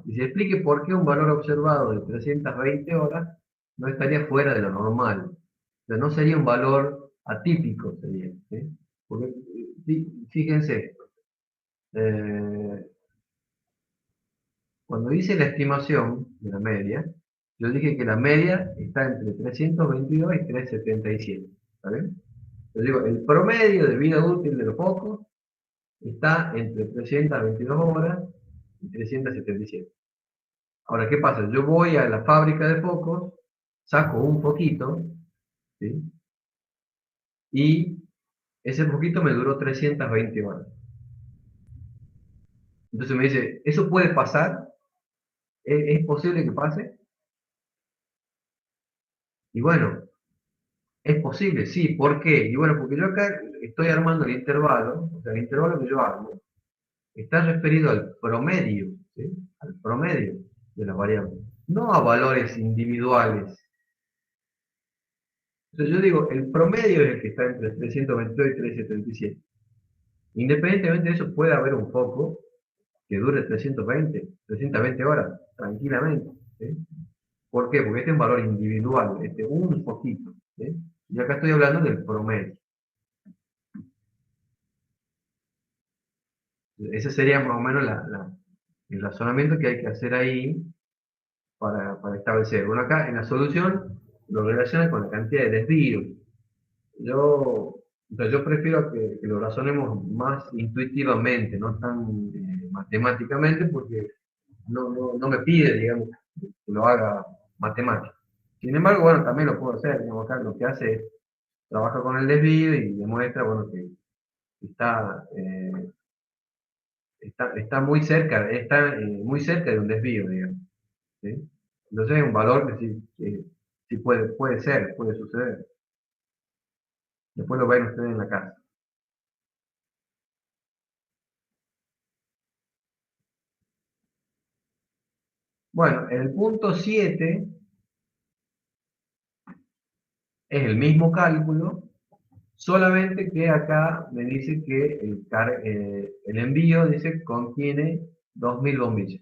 Y se explique por qué un valor observado de 320 horas no estaría fuera de lo normal. O sea, no sería un valor atípico, sería, ¿sí? Porque, fíjense, eh, cuando dice la estimación de la media, yo dije que la media está entre 322 y 377, ¿está bien? Yo digo, el promedio de vida útil de los focos está entre 322 horas y 377. Ahora, ¿qué pasa? Yo voy a la fábrica de focos, saco un foquito, ¿sí? Y ese foquito me duró 320 horas. Entonces me dice, ¿eso puede pasar? ¿Es posible que pase? Y bueno, es posible, sí. ¿Por qué? Y bueno, porque yo acá estoy armando el intervalo, o sea, el intervalo que yo armo está referido al promedio, ¿sí? Al promedio de las variables, no a valores individuales. Entonces yo digo, el promedio es el que está entre 322 y 377. Independientemente de eso, puede haber un foco que dure 320 horas, tranquilamente. ¿Sí? ¿Por qué? Porque este es un valor individual, un foquito. ¿Sí? Y acá estoy hablando del promedio. Ese sería más o menos el razonamiento que hay que hacer ahí para establecer. Bueno, acá en la solución lo relaciona con la cantidad de desvíos. Yo prefiero que lo razonemos más intuitivamente, no tan matemáticamente, porque no me pide, digamos, que lo haga matemático. Sin embargo, bueno, también lo puedo hacer, digamos, acá lo que hace es trabaja con el desvío y demuestra, bueno, que está, está muy cerca de un desvío, digamos. ¿Sí? Entonces es un valor que sí puede ser, puede suceder. Después lo ven ustedes en la casa. Bueno, en el punto 7 es el mismo cálculo, solamente que acá me dice que el envío dice contiene 2000 bombillas.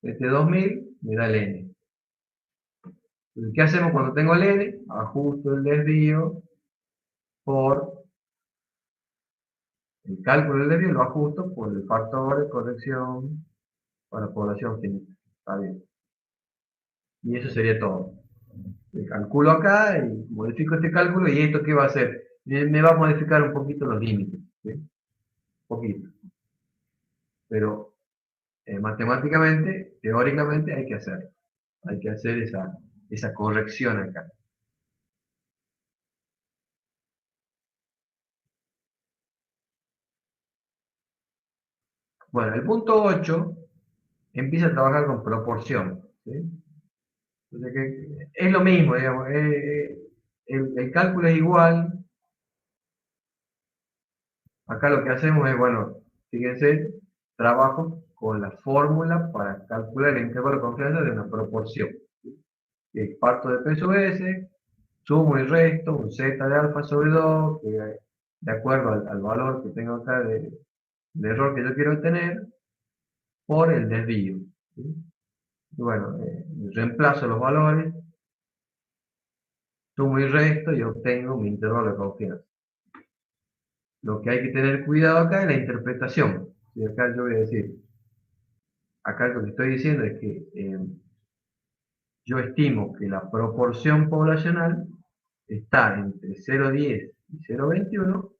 Este 2000 me da el N. Entonces, ¿qué hacemos cuando tengo el N? Ajusto el desvío por el cálculo del desvío, lo ajusto por el factor de corrección para población finita. Está bien. Y eso sería todo. Le calculo acá y modifico este cálculo y esto ¿qué va a hacer? Me va a modificar un poquito los límites. ¿Sí? Un poquito. Pero matemáticamente, teóricamente hay que hacerlo. Hay que hacer esa corrección acá. Bueno, el punto 8 empieza a trabajar con proporción. ¿Sí? Entonces, es lo mismo, digamos. El cálculo es igual. Acá lo que hacemos es, bueno, fíjense, trabajo con la fórmula para calcular el intervalo de confianza de una proporción. ¿Sí? Que parto de peso S, sumo y resto un z de alfa sobre 2, que de acuerdo al valor que tengo acá de error que yo quiero obtener, por el desvío. ¿Sí? Y bueno, reemplazo los valores, sumo y resto y obtengo mi intervalo de confianza. Lo que hay que tener cuidado acá es la interpretación. Y acá yo voy a decir, acá lo que estoy diciendo es que yo estimo que la proporción poblacional está entre 0,10 y 0,21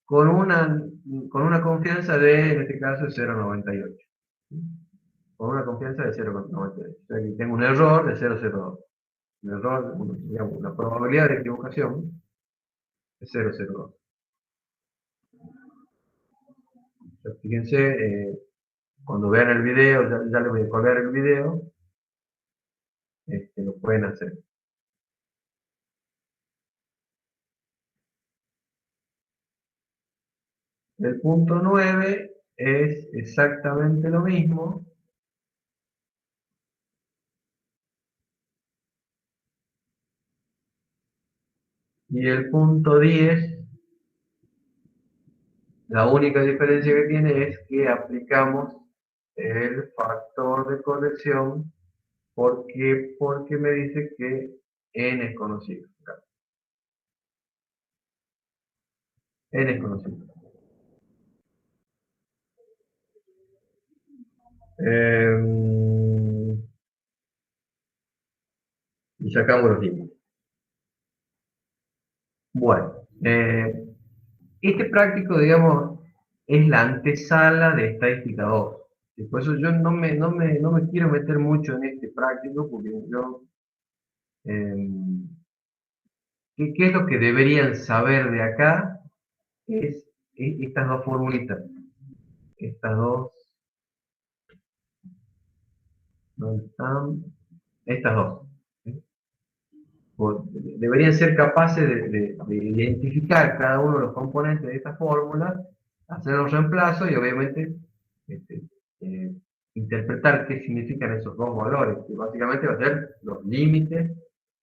con una confianza de, en este caso, 0,98. Con una confianza de 0,98. O sea que tengo un error de 0,02. Un error, digamos, la probabilidad de equivocación es 0,02. Fíjense, cuando vean el video, ya les voy a colgar el video, lo pueden hacer. El punto 9 es exactamente lo mismo. Y el punto 10, la única diferencia que tiene es que aplicamos el factor de corrección porque me dice que n es conocido. N es conocido. Y sacamos los límites. Bueno, este práctico, digamos, es la antesala de estadística 2. Y por eso yo no me quiero meter mucho en este práctico, porque yo... ¿qué es lo que deberían saber de acá? Es estas dos formulitas. Estas dos. ¿Dónde están? Estas dos. ¿Sí? Deberían ser capaces de identificar cada uno de los componentes de esta fórmula, hacer los reemplazos y obviamente este, interpretar qué significan esos dos valores, que básicamente va a ser los límites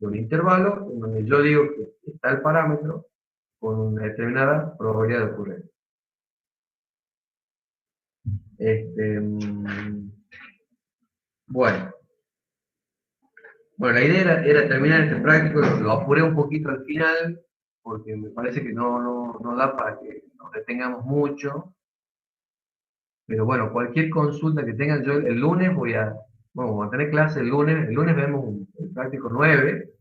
de un intervalo en donde yo digo que está el parámetro con una determinada probabilidad de ocurrencia. Bueno, la idea era terminar este práctico, lo apuré un poquito al final, porque me parece que no da para que nos detengamos mucho. Pero bueno, cualquier consulta que tengan, yo el lunes voy a tener clase el lunes vemos el práctico 9,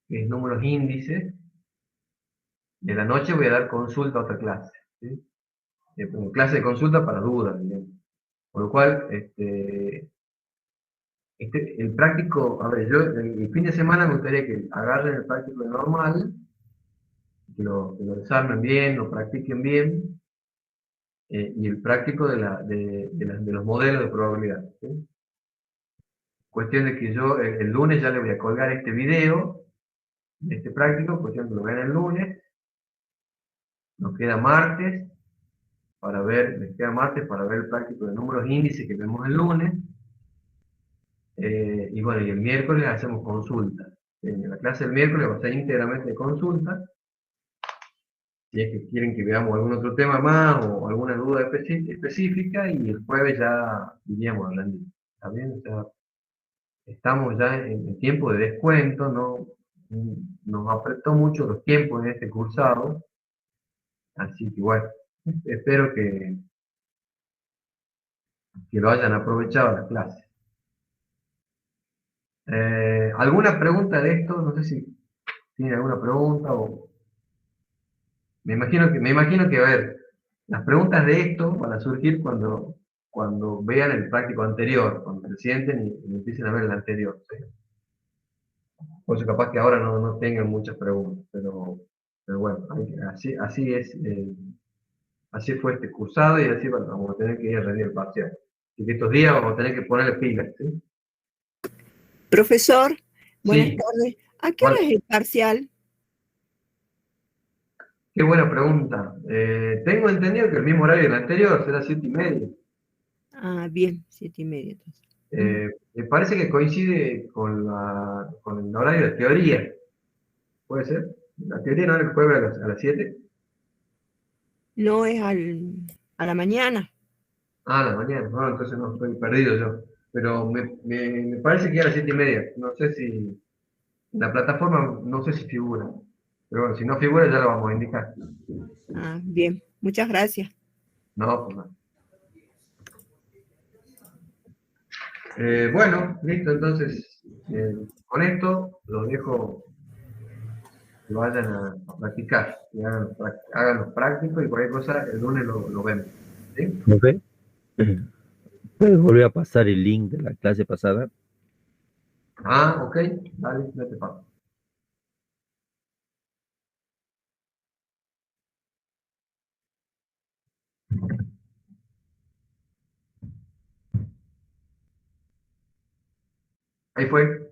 que es números índices. De la noche voy a dar consulta a otra clase, ¿sí? Clase de consulta para dudas, digamos. Por lo cual, el práctico, a ver, yo el fin de semana me gustaría que agarren el práctico de normal, que lo desarmen bien, lo practiquen bien, y el práctico de los modelos de probabilidad. ¿Sí? Cuestión de que yo el lunes ya le voy a colgar este video, de este práctico, cuestión que lo vean el lunes. Nos queda martes les queda martes para ver el práctico de números índices que vemos el lunes. Y bueno, y el miércoles hacemos consultas. La clase del miércoles va a ser íntegramente de consultas. Si es que quieren que veamos algún otro tema más o alguna duda específica, y el jueves ya iríamos hablando. ¿Está bien? O sea, estamos ya en tiempo de descuento, nos apretó mucho los tiempos en este cursado. Así que bueno, espero que lo hayan aprovechado la clase. ¿Alguna pregunta de esto? No sé si tiene alguna pregunta o... me imagino que, a ver, las preguntas de esto van a surgir cuando vean el práctico anterior, cuando se sienten y empiecen a ver el anterior, ¿sí? Por eso capaz que ahora no tengan muchas preguntas, pero bueno, así fue este cursado y así vamos a tener que ir a rendir el parcial. Así que estos días vamos a tener que ponerle pilas, ¿sí? Profesor, buenas Sí, tardes. ¿A qué hora bueno, es el parcial? qué buena pregunta. Tengo entendido que el mismo horario del anterior será 7:30. Ah, bien, 7:30 entonces. Ujú. Me parece que coincide con el horario de teoría. ¿Puede ser? La teoría no es el jueves a las 7. No es a la mañana. Ah, a la mañana. No, entonces no, estoy perdido yo. Pero me parece que era 7:30. No sé si en la plataforma, no sé si figura. Pero bueno, si no figura ya lo vamos a indicar. Ah, bien, muchas gracias. No, pues no. Bueno, listo, entonces con esto lo dejo que vayan a practicar, que hagan los prácticos y cualquier cosa el lunes lo vemos. ¿Sí? Profe, ¿puedes volver a pasar el link de la clase pasada? Ah, ok, dale, no te paso. Ahí fue.